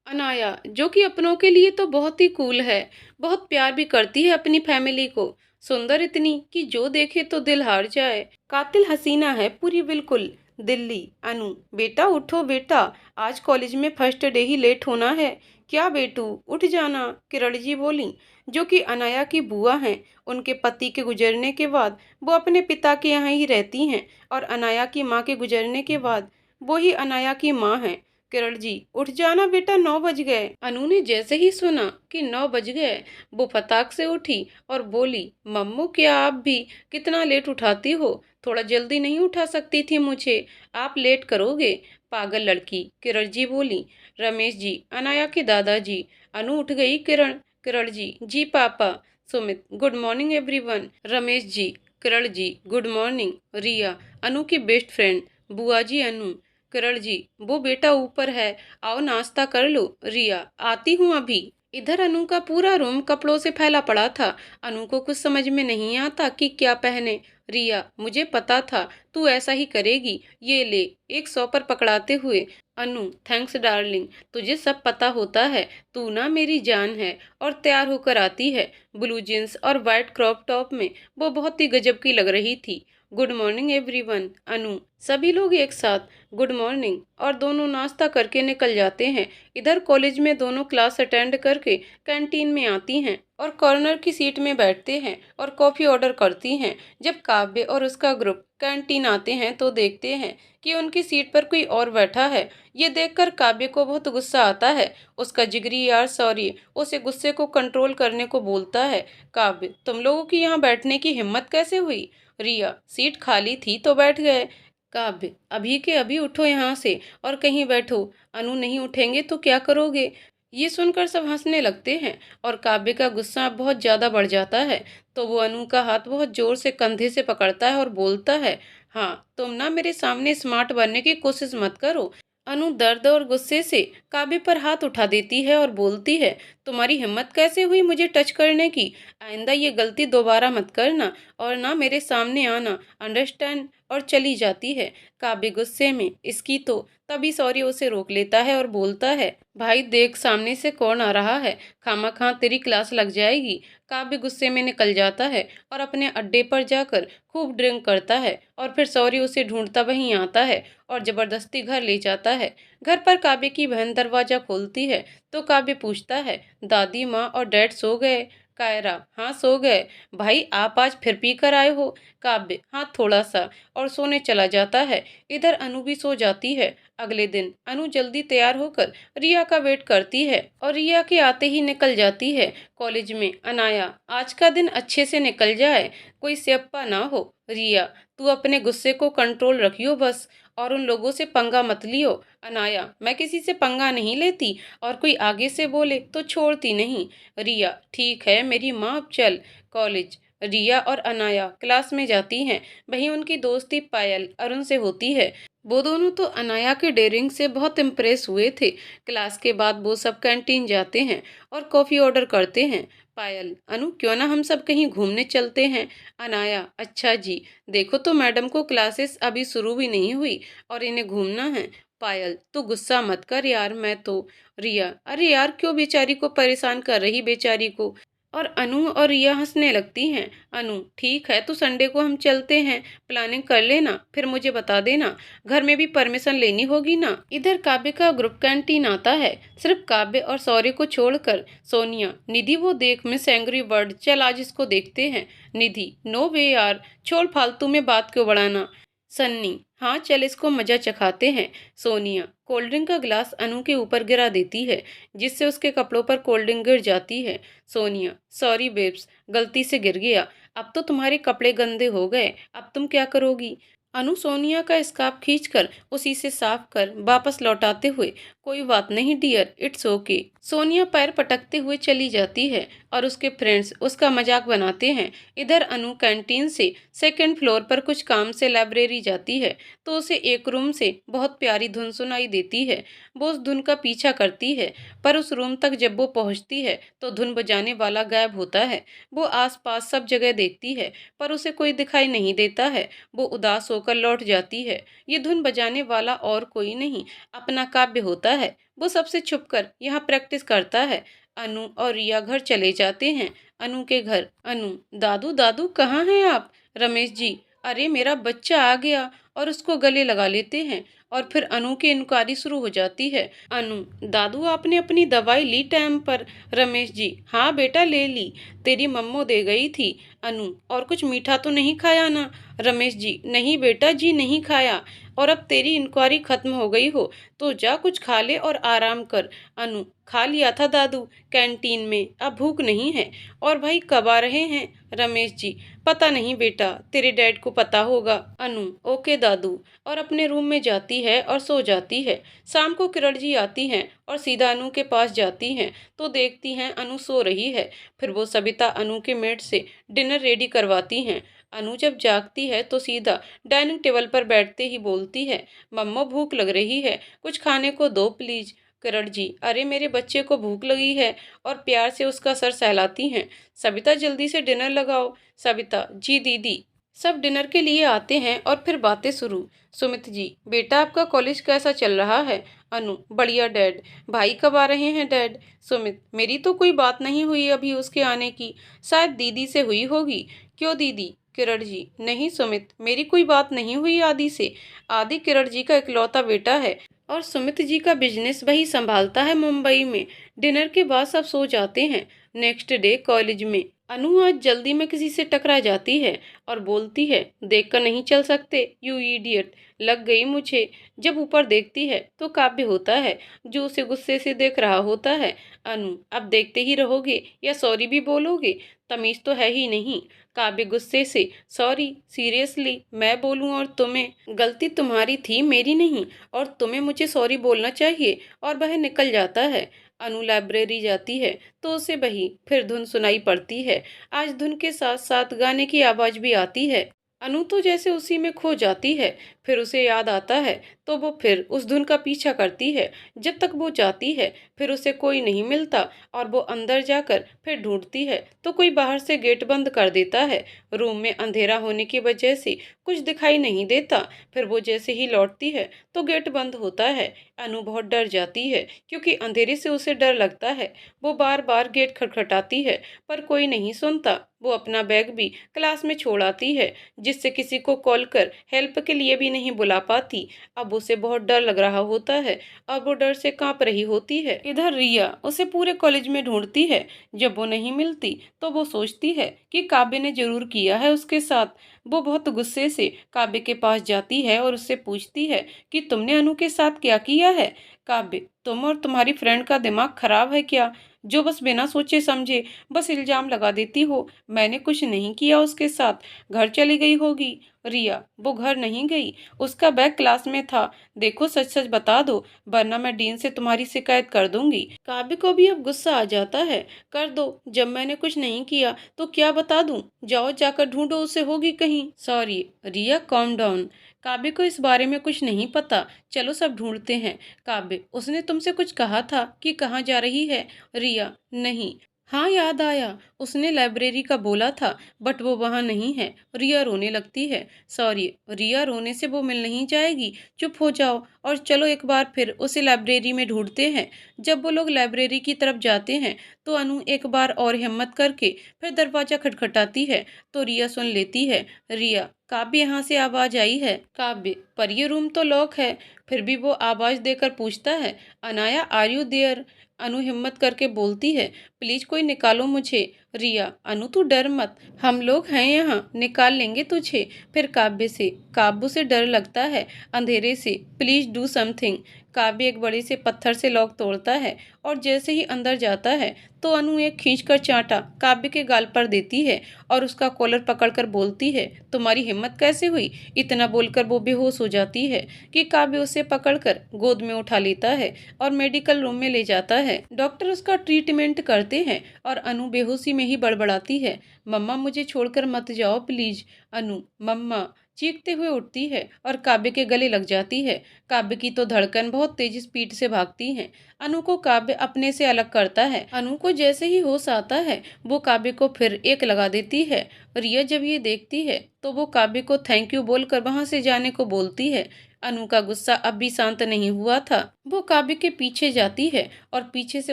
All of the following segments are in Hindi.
अनाया, जो कि अपनों के लिए तो बहुत ही कूल है, बहुत प्यार भी करती है अपनी फैमिली को। सुंदर इतनी कि जो देखे तो दिल हार जाए। कातिल हसीना है पूरी बिल्कुल। दिल्ली। अनु, बेटा उठो बेटा, आज कॉलेज में फर्स्ट डे ही लेट होना है। क्या बेटू, उठ जाना, किरण जी बोली, जो कि अनाया की बुआ हैं। उनके पति के गुजरने के बाद वो अपने पिता के यहाँ ही रहती हैं, और अनाया की माँ के गुजरने के बाद वो ही अनाया की माँ हैं। किरण जी, उठ जाना बेटा, 9 बज गए। अनु ने जैसे ही सुना कि 9 बज गए, वो फटाक से उठी और बोली, मम्मू क्या आप भी कितना लेट उठाती हो? थोड़ा जल्दी नहीं उठा सकती थी मुझे? आप लेट करोगे। पागल लड़की, किरण जी बोली। रमेश जी, अनाया के दादाजी। अनु उठ गई। किरण जी, जी पापा। Sumit, good morning everyone. Ramesh ji, Kiran ji, good morning. Riya, Anu की बेस्ट फ्रेंड। बुआ जी अनु। किरण जी, वो बेटा ऊपर है, आओ नाश्ता कर लो। रिया, आती हूँ अभी। इधर अनु का पूरा रूम कपड़ों से फैला पड़ा था। अनु को कुछ समझ में नहीं आता कि क्या पहने। रिया, मुझे पता था तू ऐसा ही करेगी, ये ले। एक सौ पर पकड़ाते हुए। अनु, थैंक्स डार्लिंग, तुझे सब पता होता है, तू ना मेरी जान है। और तैयार होकर आती है। ब्लू जींस और व्हाइट क्रॉप टॉप में वो बहुत ही गजब की लग रही थी। Good morning everyone. अनु, सभी लोग एक साथ गुड मॉर्निंग, और दोनों नाश्ता करके निकल जाते हैं। इधर कॉलेज में दोनों क्लास अटेंड करके कैंटीन में आती हैं और कॉर्नर की सीट में बैठते हैं और कॉफ़ी ऑर्डर करती हैं। जब काव्य और उसका ग्रुप कैंटीन आते हैं तो देखते हैं कि उनकी सीट पर कोई और बैठा है। ये देखकर काव्य को बहुत गुस्सा आता है। उसका जिगरी यार सॉरी उसे गुस्से को कंट्रोल करने को बोलता है। काव्य, तुम लोगों की यहाँ बैठने की हिम्मत कैसे हुई? रिया, सीट खाली थी तो बैठ गए। काव्य, अभी के अभी उठो यहाँ से और कहीं बैठो। अनु, नहीं उठेंगे तो क्या करोगे? ये सुनकर सब हंसने लगते हैं और काव्य का गुस्सा बहुत ज्यादा बढ़ जाता है। तो वो अनु का हाथ बहुत जोर से कंधे से पकड़ता है और बोलता है, हाँ, तुम ना मेरे सामने स्मार्ट बनने की कोशिश मत करो। अनु दर्द और गुस्से से काव्य पर हाथ उठा देती है और बोलती है, तुम्हारी हिम्मत कैसे हुई मुझे टच करने की? आइंदा ये गलती दोबारा मत करना और ना मेरे सामने आना, अंडरस्टैंड? और चली जाती है। काव्य गुस्से में इसकी तो तभी सॉरी उसे रोक लेता है और बोलता है, भाई देख सामने से कौन आ रहा है, खामखा तेरी क्लास लग जाएगी। काव्य गुस्से में निकल जाता है और अपने अड्डे पर जाकर खूब ड्रिंक करता है और फिर सॉरी उसे ढूंढता वहीं आता है और जबरदस्ती घर ले जाता है। घर पर काव्य की बहन दरवाजा खोलती है तो काव्य पूछता है, दादी माँ और डैड सो गए? कायरा, हाँ सो गए। भाई आप आज फिर पी कर आए हो? काव्य, हाँ थोड़ा सा, और सोने चला जाता है। इधर अनु भी सो जाती है। अगले दिन अनु जल्दी तैयार होकर रिया का वेट करती है और रिया के आते ही निकल जाती है कॉलेज में। अनाया, आज का दिन अच्छे से निकल जाए, कोई स्यप्पा ना हो। रिया, तू अपने गुस्से को कंट्रोल रखियो बस, और उन लोगों से पंगा मत लियो। अनाया, मैं किसी से पंगा नहीं लेती, और कोई आगे से बोले तो छोड़ती नहीं। रिया, ठीक है मेरी माँ, अब चल। कॉलेज। रिया और अनाया क्लास में जाती हैं। वहीं उनकी दोस्ती पायल अरुण से होती है। वो दोनों तो अनाया के डेयरिंग से बहुत इम्प्रेस हुए थे। क्लास के बाद वो सब कैंटीन जाते हैं और कॉफ़ी ऑर्डर करते हैं। पायल, अनु क्यों ना हम सब कहीं घूमने चलते हैं? अनाया, अच्छा जी, देखो तो मैडम को क्लासेस अभी शुरू भी नहीं हुई और इन्हें घूमना है। पायल, तू गुस्सा मत कर यार, मैं तो। रिया, अरे यार क्यों बेचारी को परेशान कर रही, बेचारी को। और अनु और रिया हंसने लगती हैं। अनु, ठीक है तो संडे को हम चलते हैं, प्लानिंग कर लेना फिर मुझे बता देना, घर में भी परमिशन लेनी होगी ना। इधर काव्य का ग्रुप कैंटीन आता है, सिर्फ काव्य और सौर्य को छोड़कर। सोनिया, निधि वो देख मिस एंग्री बर्ड, चल आज इसको देखते हैं। निधि, नो वे यार, छोड़ फालतू में बात क्यों बढ़ाना। सन्नी, हाँ चल इसको मजा चखाते हैं। सोनिया, कोल्ड ड्रिंक का गिलास अनु के ऊपर गिरा देती है, जिससे उसके कपड़ों पर कोल्ड ड्रिंक गिर जाती है। सोनिया, सॉरी बेब्स, गलती से गिर गया, अब तो तुम्हारे कपड़े गंदे हो गए, अब तुम क्या करोगी? अनु सोनिया का स्कार्फ खींचकर उसी से साफ कर वापस लौटाते हुए, कोई बात नहीं डियर, इट्स ओके। सोनिया पैर पटकते हुए चली जाती है और उसके फ्रेंड्स उसका मजाक बनाते हैं। इधर अनु कैंटीन से सेकंड फ्लोर पर कुछ काम से लाइब्रेरी जाती है तो उसे एक रूम से बहुत प्यारी धुन सुनाई देती है। वो उस धुन का पीछा करती है, पर उस रूम तक जब वो पहुंचती है तो धुन बजाने वाला गायब होता है। वो आसपास सब जगह देखती है पर उसे कोई दिखाई नहीं देता है। वो उदास होकर लौट जाती है। ये धुन बजाने वाला और कोई नहीं, अपना काव्य होता है। वो सबसे छुपकर यहाँ प्रैक्टिस करता है। अनु और रिया घर चले जाते हैं। अनु के घर। अनु, दादू दादू कहाँ हैं आप? रमेश जी, अरे मेरा बच्चा आ गया, और उसको गले लगा लेते हैं। और फिर अनु की इनक्वायरी शुरू हो जाती है। अनु, दादू आपने अपनी दवाई ली टाइम पर? रमेश जी, हाँ बेटा ले ली, तेरी मम्मो दे गई थी। अनु, और कुछ मीठा तो नहीं खाया ना? रमेश जी, नहीं बेटा जी, नहीं खाया। और अब तेरी इंक्वायरी खत्म हो गई हो तो जा कुछ खा ले और आराम कर। अनु, खा लिया था दादू, कैंटीन में, अब भूख नहीं है। और भाई कब आ रहे हैं? रमेश जी, पता नहीं बेटा, तेरे डैड को पता होगा। अनु, ओके दादू, और अपने रूम में जाती है और सो जाती है। शाम को किरण जी आती हैं और सीधा अनु के पास जाती हैं तो देखती हैं अनु सो रही है। फिर वो सबिता अनु के मेड से डिनर रेडी करवाती हैं। अनु जब जागती है तो सीधा डाइनिंग टेबल पर बैठते ही बोलती है, मम्मा भूख लग रही है, कुछ खाने को दो प्लीज। किरण जी, अरे मेरे बच्चे को भूख लगी है, और प्यार से उसका सर सहलाती हैं। सबिता, जल्दी से डिनर लगाओ। सबिता, जी दीदी। सब डिनर के लिए आते हैं और फिर बातें शुरू। सुमित जी, बेटा आपका कॉलेज कैसा चल रहा है? अनु, बढ़िया डैड। भाई कब आ रहे हैं डैड? सुमित, मेरी तो कोई बात नहीं हुई अभी उसके आने की, शायद दीदी से हुई होगी। क्यों दीदी? किरण जी, नहीं सुमित, मेरी कोई बात नहीं हुई आदि से। आदि किरण जी का इकलौता बेटा है और सुमित जी का बिजनेस वही संभालता है मुंबई में। डिनर के बाद सब सो जाते हैं। नेक्स्ट डे कॉलेज में अनु आज जल्दी में किसी से टकरा जाती है और बोलती है, देखकर नहीं चल सकते यू इडियट, लग गई मुझे। जब ऊपर देखती है तो काव्य होता है जो उसे गुस्से से देख रहा होता है। अनु, अब देखते ही रहोगे या सॉरी भी बोलोगे? तमीज तो है ही नहीं। काव्य गुस्से से, सॉरी, सीरियसली मैं बोलूं और तुम्हें? गलती तुम्हारी थी, मेरी नहीं, और तुम्हें मुझे सॉरी बोलना चाहिए। और वह निकल जाता है। अनु लाइब्रेरी जाती है तो उसे वही फिर धुन सुनाई पड़ती है। आज धुन के साथ साथ गाने की आवाज भी आती है। अनु तो जैसे उसी में खो जाती है। फिर उसे याद आता है तो वो फिर उस धुन का पीछा करती है जब तक वो जाती है। फिर उसे कोई नहीं मिलता और वो अंदर जाकर फिर ढूंढती है तो कोई बाहर से गेट बंद कर देता है। रूम में अंधेरा होने की वजह से कुछ दिखाई नहीं देता। फिर वो जैसे ही लौटती है तो गेट बंद होता है। अनु बहुत डर जाती है क्योंकि अंधेरे से उसे डर लगता है। वो बार बार गेट खटखटाती है पर कोई नहीं सुनता। वो अपना बैग भी क्लास में छोड़ आती है जिससे किसी को कॉल कर हेल्प के लिए भी नहीं बुला पाती। अब उसे बहुत डर लग रहा होता है और वो डर से कांप रही होती है। इधर रिया उसे पूरे कॉलेज में ढूंढती है। जब वो नहीं मिलती तो वो सोचती है कि काव्य ने जरूर किया है उसके साथ। वो बहुत गुस्से से काव्य के पास जाती है और उससे पूछती है कि तुमने अनु के साथ क्या किया है? काव्य, तुम और तुम्हारी फ्रेंड का दिमाग खराब है क्या, जो बस बिना सोचे समझे बस इल्जाम लगा देती हो? मैंने कुछ नहीं किया उसके साथ, घर चली गई होगी। रिया, वो घर नहीं गई, उसका बैग क्लास में था। देखो सच सच बता दो वरना मैं डीन से तुम्हारी शिकायत कर दूंगी। काव्य को भी अब गुस्सा आ जाता है। कर दो, जब मैंने कुछ नहीं किया तो क्या बता दूं? जाओ जाकर ढूंढो उसे, होगी कहीं। सॉरी रिया, कॉम डाउन। काव्य को इस बारे में कुछ नहीं पता, चलो सब ढूंढते हैं। काव्य, उसने तुमसे कुछ कहा था कि कहाँ जा रही है? रिया, नहीं। हाँ याद आया, उसने लाइब्रेरी का बोला था बट वो वहाँ नहीं है। रिया रोने लगती है। सॉरी रिया, रोने से वो मिल नहीं जाएगी, चुप हो जाओ और चलो एक बार फिर उसे लाइब्रेरी में ढूंढते हैं। जब वो लोग लाइब्रेरी की तरफ जाते हैं तो अनु एक बार और हिम्मत करके फिर दरवाजा खटखटाती है तो रिया सुन लेती है। रिया, काव्य यहाँ से आवाज आई है। काव्य, पर ये रूम तो लॉक है। फिर भी वो आवाज देकर पूछता है, अनाया आर यू देयर? अनु हिम्मत करके बोलती है, प्लीज कोई निकालो मुझे। रिया, अनु तू डर मत, हम लोग हैं यहाँ, निकाल लेंगे तुझे। फिर काव्य से, काव्य से डर लगता है अंधेरे से, प्लीज डू समथिंग। काव्य एक बड़े से पत्थर से लॉक तोड़ता है और जैसे ही अंदर जाता है तो अनु एक खींचकर चांटा काव्य के गाल पर देती है और उसका कॉलर पकड़कर बोलती है, तुम्हारी हिम्मत कैसे हुई? इतना बोलकर वो बेहोश हो जाती है कि काव्य उसे पकड़कर गोद में उठा लेता है और मेडिकल रूम में ले जाता है। डॉक्टर उसका ट्रीटमेंट करते हैं और अनु बेहोशी में ही बड़बड़ाती है, मम्मा मुझे छोड़कर मत जाओ प्लीज। अनु, मम्मा चीखते हुए उठती है और काव्य के गले लग जाती है। काव्य की तो धड़कन बहुत तेज स्पीड से भागती है। अनु को काव्य अपने से अलग करता है। अनु को जैसे ही होश आता है वो काव्य को फिर एक लगा देती है। रिया जब ये देखती है तो वो काव्य को थैंक यू बोलकर वहां से जाने को बोलती है। अनु का गुस्सा अब भी शांत नहीं हुआ था। वो काव्य के पीछे जाती है और पीछे से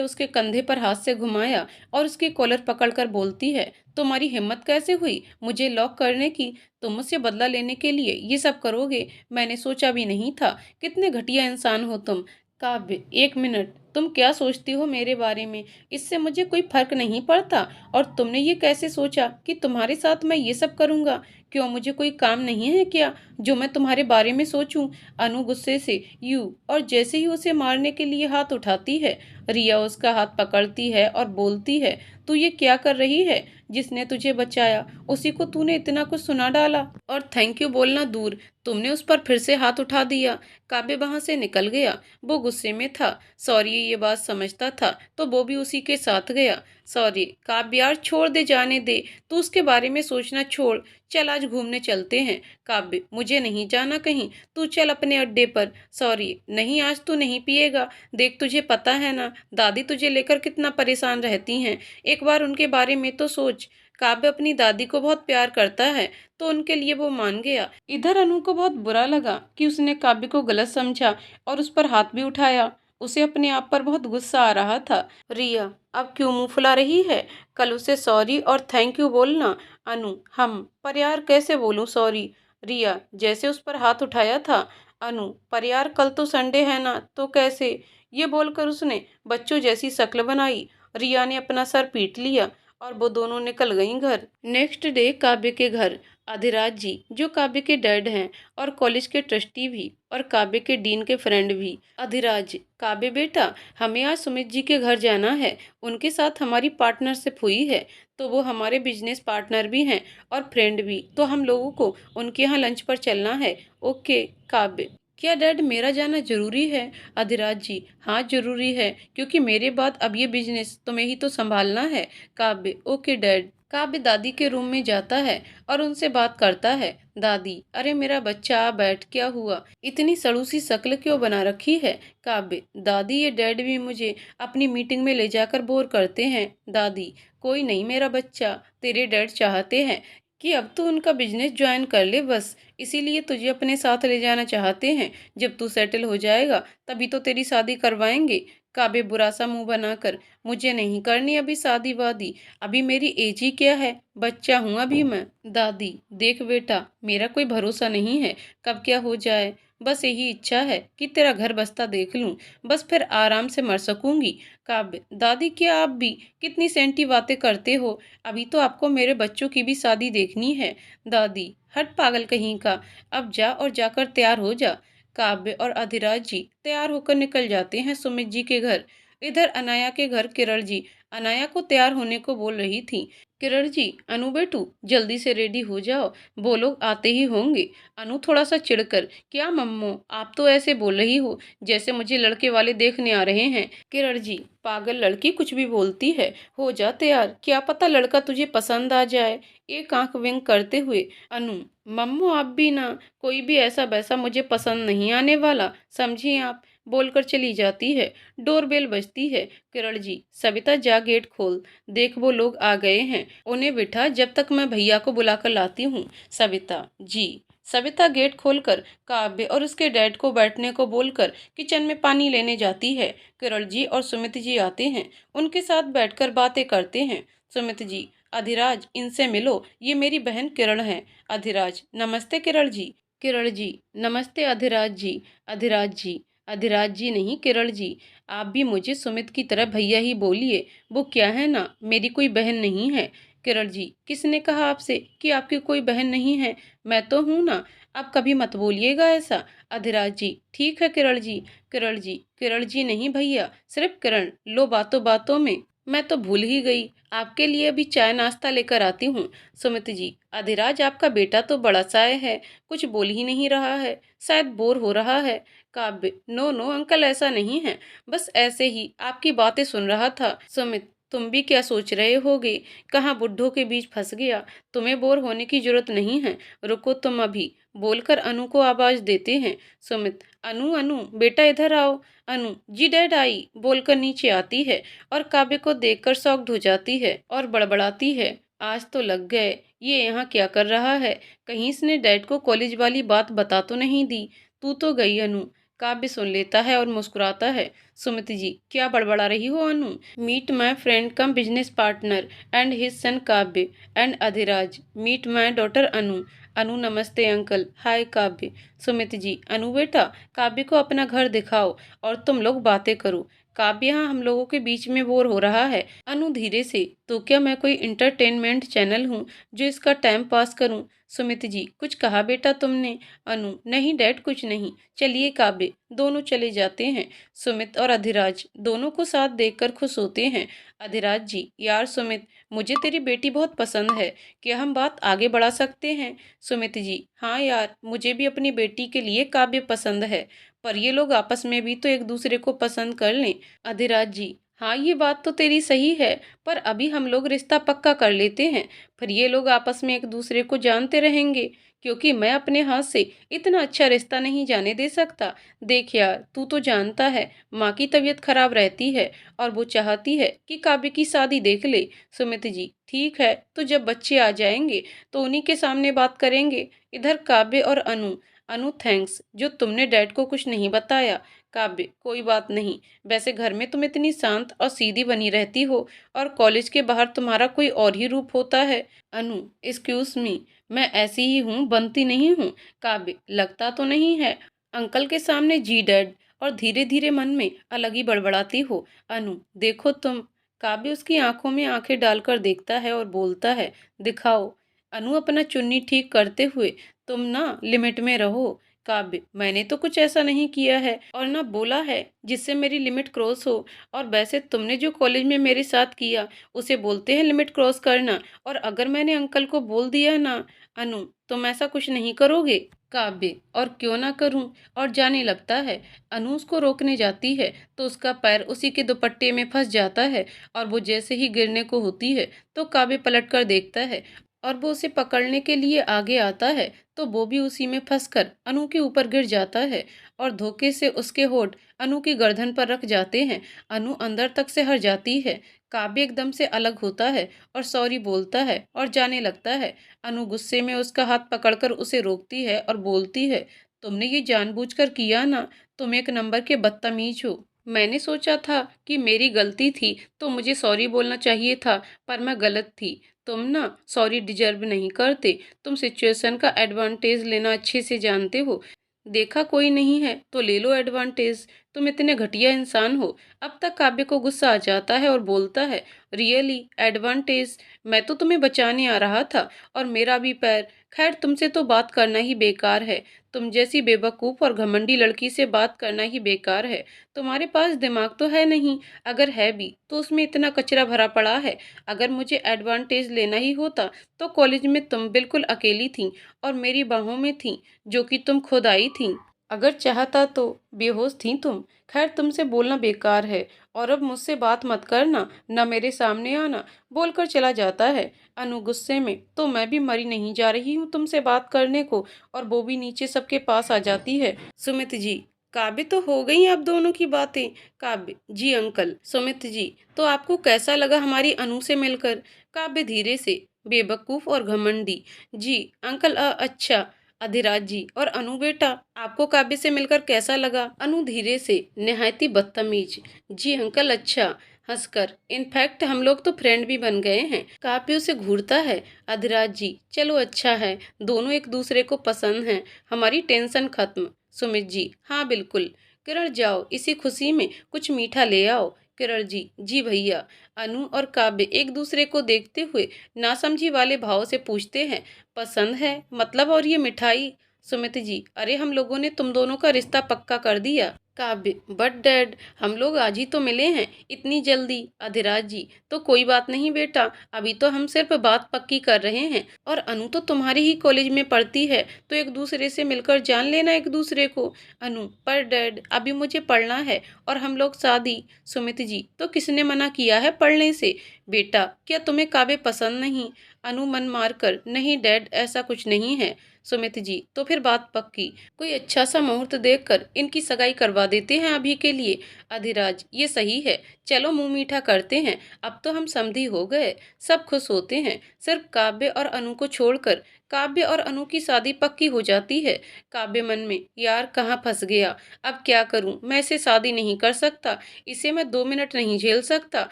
उसके कंधे पर हाथ से घुमाया और उसकी कॉलर पकड़कर बोलती है, तुम्हारी हिम्मत कैसे हुई मुझे लॉक करने की? तुम मुझसे बदला लेने के लिए ये सब करोगे? मैंने सोचा भी नहीं था। कितने घटिया इंसान हो तुम। काव्य, एक मिनट, तुम क्या सोचती हो मेरे बारे में? इससे मुझे कोई फर्क नहीं पड़ता। और तुमने ये कैसे सोचा कि तुम्हारे साथ मैं ये सब करूंगा? क्यों, मुझे कोई काम नहीं है क्या जो मैं तुम्हारे बारे में सोचूं? अनु गुस्से से यू और जैसे ही उसे मारने के लिए हाथ उठाती है, रिया उसका हाथ पकड़ती है और बोलती है, तू ये क्या कर रही है? जिसने तुझे बचाया उसी को तूने इतना कुछ सुना डाला। और थैंक यू बोलना दूर, तुमने उस पर फिर से हाथ उठा दिया। काव्य वहां से निकल गया। वो गुस्से में था। सॉरी ये बात समझता था तो वो भी उसी के साथ गया। सॉरी काव्य यार, छोड़ दे, जाने दे, तू उसके बारे में सोचना छोड़। चल आज घूमने चलते हैं। काव्य, मुझे नहीं जाना कहीं, तू चल अपने अड्डे पर। सॉरी नहीं, आज तू नहीं पिएगा। देख तुझे पता है ना दादी तुझे लेकर कितना परेशान रहती हैं। एक बार उनके बारे में तो सोच। काव्य अपनी दादी को बहुत प्यार करता है तो उनके लिए वो मान गया। इधर अनु को बहुत बुरा लगा कि उसने काव्य को गलत समझा और उस पर हाथ भी उठाया। उसे अपने आप पर बहुत गुस्सा आ रहा था। रिया, अब क्यों मुंह फुला रही है? कल उसे सॉरी और थैंक यू बोलना। अनु, हम पर यार कैसे बोलूं सॉरी? रिया, जैसे उस पर हाथ उठाया था। अनु, पर यार कल तो संडे है ना, तो कैसे? ये बोलकर उसने बच्चों जैसी शक्ल बनाई। रिया ने अपना सर पीट लिया और वो दोनों निकल गईं घर। नेक्स्ट डे काव्य के घर अधिराज जी, जो काव्य के डैड हैं और कॉलेज के ट्रस्टी भी और काव्य के डीन के फ्रेंड भी। अधिराज, काव्य बेटा, हमें आज सुमित जी के घर जाना है। उनके साथ हमारी पार्टनरशिप हुई है तो वो हमारे बिजनेस पार्टनर भी हैं और फ्रेंड भी, तो हम लोगों को उनके यहाँ लंच पर चलना है। ओके काव्य, क्या डैड मेरा जाना जरूरी है? अधिराज जी, हाँ जरूरी है, क्योंकि मेरे बाद अब ये बिजनेस तुम्हें ही तो संभालना है। काव्य, ओके डैड। काव्य दादी के रूम में जाता है और उनसे बात करता है। दादी, अरे मेरा बच्चा आ बैठ, क्या हुआ? इतनी सड़ूसी शक्ल क्यों बना रखी है? काव्य, दादी ये डैड भी मुझे अपनी मीटिंग में ले जाकर बोर करते हैं। दादी, कोई नहीं मेरा बच्चा, तेरे डैड चाहते हैं कि अब तू उनका बिजनेस ज्वाइन कर ले, बस इसीलिए तुझे अपने साथ ले जाना चाहते हैं। जब तू सेटल हो जाएगा तभी तो तेरी शादी करवाएंगे। काव्य बुरा सा मुंह बनाकर, मुझे नहीं करनी अभी शादी वादी, अभी मेरी एज ही क्या है, बच्चा हूँ अभी मैं। दादी, देख बेटा, मेरा कोई भरोसा नहीं है कब क्या हो जाए। बस यही इच्छा है कि तेरा घर बसता देख लूं, बस फिर आराम से मर सकूंगी। काव्य, दादी क्या आप भी कितनी सेंटी बातें करते हो? अभी तो आपको मेरे बच्चों की भी शादी देखनी है। दादी, हट पागल कहीं का, अब जा और जाकर तैयार हो जा। काव्य और अधिराज जी तैयार होकर निकल जाते हैं सुमित जी के घर। इधर अनाया के घर किरण जी अनाया को तैयार होने को बोल रही थी। किरण जी, अनु बेटू जल्दी से रेडी हो जाओ, वो लोग आते ही होंगे। अनु थोड़ा सा चिढ़कर, क्या मम्मो आप तो ऐसे बोल रही हो जैसे मुझे लड़के वाले देखने आ रहे हैं। किरण जी, पागल लड़की कुछ भी बोलती है, हो जा तैयार, क्या पता लड़का तुझे पसंद आ जाए। एक आंख विंक करते हुए, अनु, मम्मू आप भी ना, कोई भी ऐसा वैसा मुझे पसंद नहीं आने वाला, समझी आप, बोलकर चली जाती है। डोरबेल बजती है। किरण जी, सविता जा गेट खोल, देख वो लोग आ गए हैं, उन्हें बिठा, जब तक मैं भैया को बुलाकर लाती हूँ। सविता जी। सविता गेट खोलकर काव्य और उसके डैड को बैठने को बोलकर किचन में पानी लेने जाती है। किरण जी और सुमित जी आते हैं, उनके साथ बैठकर बातें करते हैं। सुमित जी, अधिराज इनसे मिलो, ये मेरी बहन किरण है। अधिराज, नमस्ते किरण जी। किरण जी, नमस्ते अधिराज जी। अधिराज जी, अधिराज जी नहीं किरण जी, आप भी मुझे सुमित की तरह भैया ही बोलिए, वो क्या है ना, मेरी कोई बहन नहीं है। किरण जी, किसने कहा आपसे कि आपकी कोई बहन नहीं है? मैं तो हूं ना, आप कभी मत बोलिएगा ऐसा। अधिराज जी, ठीक है किरण जी। किरण जी, किरण जी नहीं भैया, सिर्फ किरण, लो बातों बातों में मैं तो भूल ही गई, आपके लिए अभी चाय नाश्ता लेकर आती हूँ। सुमित जी, अधिराज आपका बेटा तो बड़ा साय है, कुछ बोल ही नहीं रहा है, शायद बोर हो रहा है। काव्य, नो नो अंकल ऐसा नहीं है, बस ऐसे ही आपकी बातें सुन रहा था। सुमित, तुम भी क्या सोच रहे होगे, कहाँ बुड्ढों के बीच फंस गया, तुम्हें बोर होने की जरूरत नहीं है, रुको तुम अभी, बोलकर अनु को आवाज देते हैं। सुमित, अनु अनु बेटा इधर आओ। अनु, जी डैड आई, बोलकर नीचे आती है और काव्य को देखकर शॉक्ड हो जाती है और बड़बड़ाती है, आज तो लग गए, ये यहाँ क्या कर रहा है, कहीं इसने डैड को कॉलेज वाली बात बता तो नहीं दी। तू तो गई अनु। काव्य सुन लेता है और मुस्कुराता है। सुमित जी, क्या बड़बड़ा रही हो Anu? Meet my friend cum business partner and his son Kavya and Adhiraj. Meet my daughter Anu. Anu नमस्ते अंकल। हाय काव्य। सुमित जी, अनु बेटा, काव्य को अपना घर दिखाओ और तुम लोग बातें करो। काव्य यहाँ हम लोगों के बीच में बोर हो रहा है। अनु धीरे से, तो क्या मैं कोई इंटरटेनमेंट चैनल हूँ जो इसका टाइम पास करूँ? सुमित जी, कुछ कहा बेटा तुमने? अनु, नहीं डैड, कुछ नहीं। चलिए काव्य, दोनों चले जाते हैं। सुमित और अधिराज दोनों को साथ देखकर खुश होते हैं। अधिराज जी, यार सुमित, मुझे तेरी बेटी बहुत पसंद है। क्या हम बात आगे बढ़ा सकते हैं? सुमित जी, हाँ यार, मुझे भी अपनी बेटी के लिए काव्य पसंद है, पर ये लोग आपस में भी तो एक दूसरे को पसंद कर लें। अधिराज जी, हाँ ये बात तो तेरी सही है, पर अभी हम लोग रिश्ता पक्का कर लेते हैं, फिर ये लोग आपस में एक दूसरे को जानते रहेंगे, क्योंकि मैं अपने हाथ से इतना अच्छा रिश्ता नहीं जाने दे सकता। देख यार, तू तो जानता है माँ की तबीयत खराब रहती है और वो चाहती है कि काव्य की शादी देख ले। सुमित जी, ठीक है, तो जब बच्चे आ जाएंगे तो उन्हीं के सामने बात करेंगे। इधर काव्य और अनु। अनु, थैंक्स जो तुमने डैड को कुछ नहीं बताया। काव्य, कोई बात नहीं, वैसे घर में तुम इतनी शांत और सीधी बनी रहती हो और कॉलेज के बाहर तुम्हारा कोई और ही रूप होता है। अनु, एक्सक्यूज मी, मैं ऐसी ही हूँ, बनती नहीं हूँ। काव्य, लगता तो नहीं है। अंकल के सामने जी डैड, और धीरे धीरे मन में अलग ही बड़बड़ाती हो। अनु, देखो तुम। काव्य उसकी आंखों में आंखें डालकर देखता है और बोलता है, दिखाओ। अनु अपना चुन्नी ठीक करते हुए, तुम ना लिमिट में रहो। काव्य, मैंने तो कुछ ऐसा नहीं किया है और ना बोला है जिससे मेरी लिमिट क्रॉस हो। और वैसे तुमने जो कॉलेज में मेरे साथ किया उसे बोलते हैं लिमिट क्रॉस करना। और अगर मैंने अंकल को बोल दिया ना अनु, तुम ऐसा कुछ नहीं करोगे? काव्य, और क्यों ना करूं? और जाने लगता है। अनु उसको रोकने जाती है तो उसका पैर उसी के दुपट्टे में फंस जाता है और वो जैसे ही गिरने को होती है तो काव्य पलट कर देखता है और वो उसे पकड़ने के लिए आगे आता है तो वो भी उसी में फंसकर अनु के ऊपर गिर जाता है और धोखे से उसके होठ अनु की गर्दन पर रख जाते हैं। अनु अंदर तक से हर जाती है। काव्य एकदम से अलग होता है और सॉरी बोलता है और जाने लगता है। अनु गुस्से में उसका हाथ पकड़कर उसे रोकती है और बोलती है, तुमने ये जानबूझकर किया ना, तुम एक नंबर के बदतमीज हो। मैंने सोचा था कि मेरी गलती थी तो मुझे सॉरी बोलना चाहिए था, पर मैं गलत थी। तुम ना सॉरी डिजर्व नहीं करते। तुम सिचुएशन का एडवांटेज लेना अच्छे से जानते हो। देखा कोई नहीं है तो ले लो एडवांटेज। तुम इतने घटिया इंसान हो। अब तक काव्य को गुस्सा आ जाता है और बोलता है, रियली एडवांटेज? मैं तो तुम्हें बचाने आ रहा था और मेरा भी पैर। खैर, तुमसे तो बात करना ही बेकार है। तुम जैसी बेवकूफ़ और घमंडी लड़की से बात करना ही बेकार है। तुम्हारे पास दिमाग तो है नहीं, अगर है भी तो उसमें इतना कचरा भरा पड़ा है। अगर मुझे एडवांटेज लेना ही होता तो कॉलेज में तुम बिल्कुल अकेली थी और मेरी बाहों में थी, जो कि तुम खुद आई थी। अगर चाहता तो बेहोश थी तुम। खैर, तुमसे बोलना बेकार है और अब मुझसे बात मत करना, न मेरे सामने आना। बोलकर चला जाता है। अनु गुस्से में, तो मैं भी मरी नहीं जा रही हूँ तुमसे बात करने को। और वो भी नीचे सबके पास आ जाती है। सुमित जी, काव्य, तो हो गई आप दोनों की बातें? काव्य, जी अंकल। सुमित जी, तो आपको कैसा लगा हमारी अनु से मिलकर? काव्य धीरे से, बेवकूफ और घमंडी। जी अंकल, अच्छा। अधिराज जी, और अनु बेटा, आपको काव्य से मिलकर कैसा लगा? अनु धीरे से, निहायती बदतमीज। जी अंकल, अच्छा। हंसकर, इनफैक्ट हम लोग तो फ्रेंड भी बन गए हैं। काव्य उसे घूरता है। अधिराज जी, चलो अच्छा है, दोनों एक दूसरे को पसंद हैं, हमारी टेंशन खत्म। सुमित जी, हाँ बिल्कुल। किरण, जाओ इसी खुशी में कुछ मीठा ले आओ। किरण जी, जी भैया। अनु और काव्य एक दूसरे को देखते हुए नासमझी वाले भाव से पूछते हैं, पसंद है मतलब? और ये मिठाई? सुमित जी, अरे हम लोगों ने तुम दोनों का रिश्ता पक्का कर दिया। काव्य, बट डैड, हम लोग आज ही तो मिले हैं, इतनी जल्दी? अधिराज जी, तो कोई बात नहीं बेटा, अभी तो हम सिर्फ बात पक्की कर रहे हैं। और अनु तो तुम्हारे ही कॉलेज में पढ़ती है, तो एक दूसरे से मिलकर जान लेना एक दूसरे को। अनु, पर डैड, अभी मुझे पढ़ना है और हम लोग शादी। सुमित जी, तो किसने मना किया है पढ़ने से? बेटा, क्या तुम्हें काव्य पसंद नहीं? अनु मन मारकर, नहीं डैड, ऐसा कुछ नहीं है। सुमित जी, तो फिर बात पक्की। कोई अच्छा सा मुहूर्त देखकर इनकी सगाई करवा देते हैं अभी के लिए। अधिराज, ये सही है, चलो मुंह मीठा करते हैं, अब तो हम समधी हो गए। सब खुश होते हैं, सिर्फ काव्य और अनु को छोड़कर। काव्य और अनु की शादी पक्की हो जाती है। काव्य मन में, यार कहाँ फंस गया, अब क्या करूं, मैं इसे शादी नहीं कर सकता, इसे मैं 2 मिनट नहीं झेल सकता,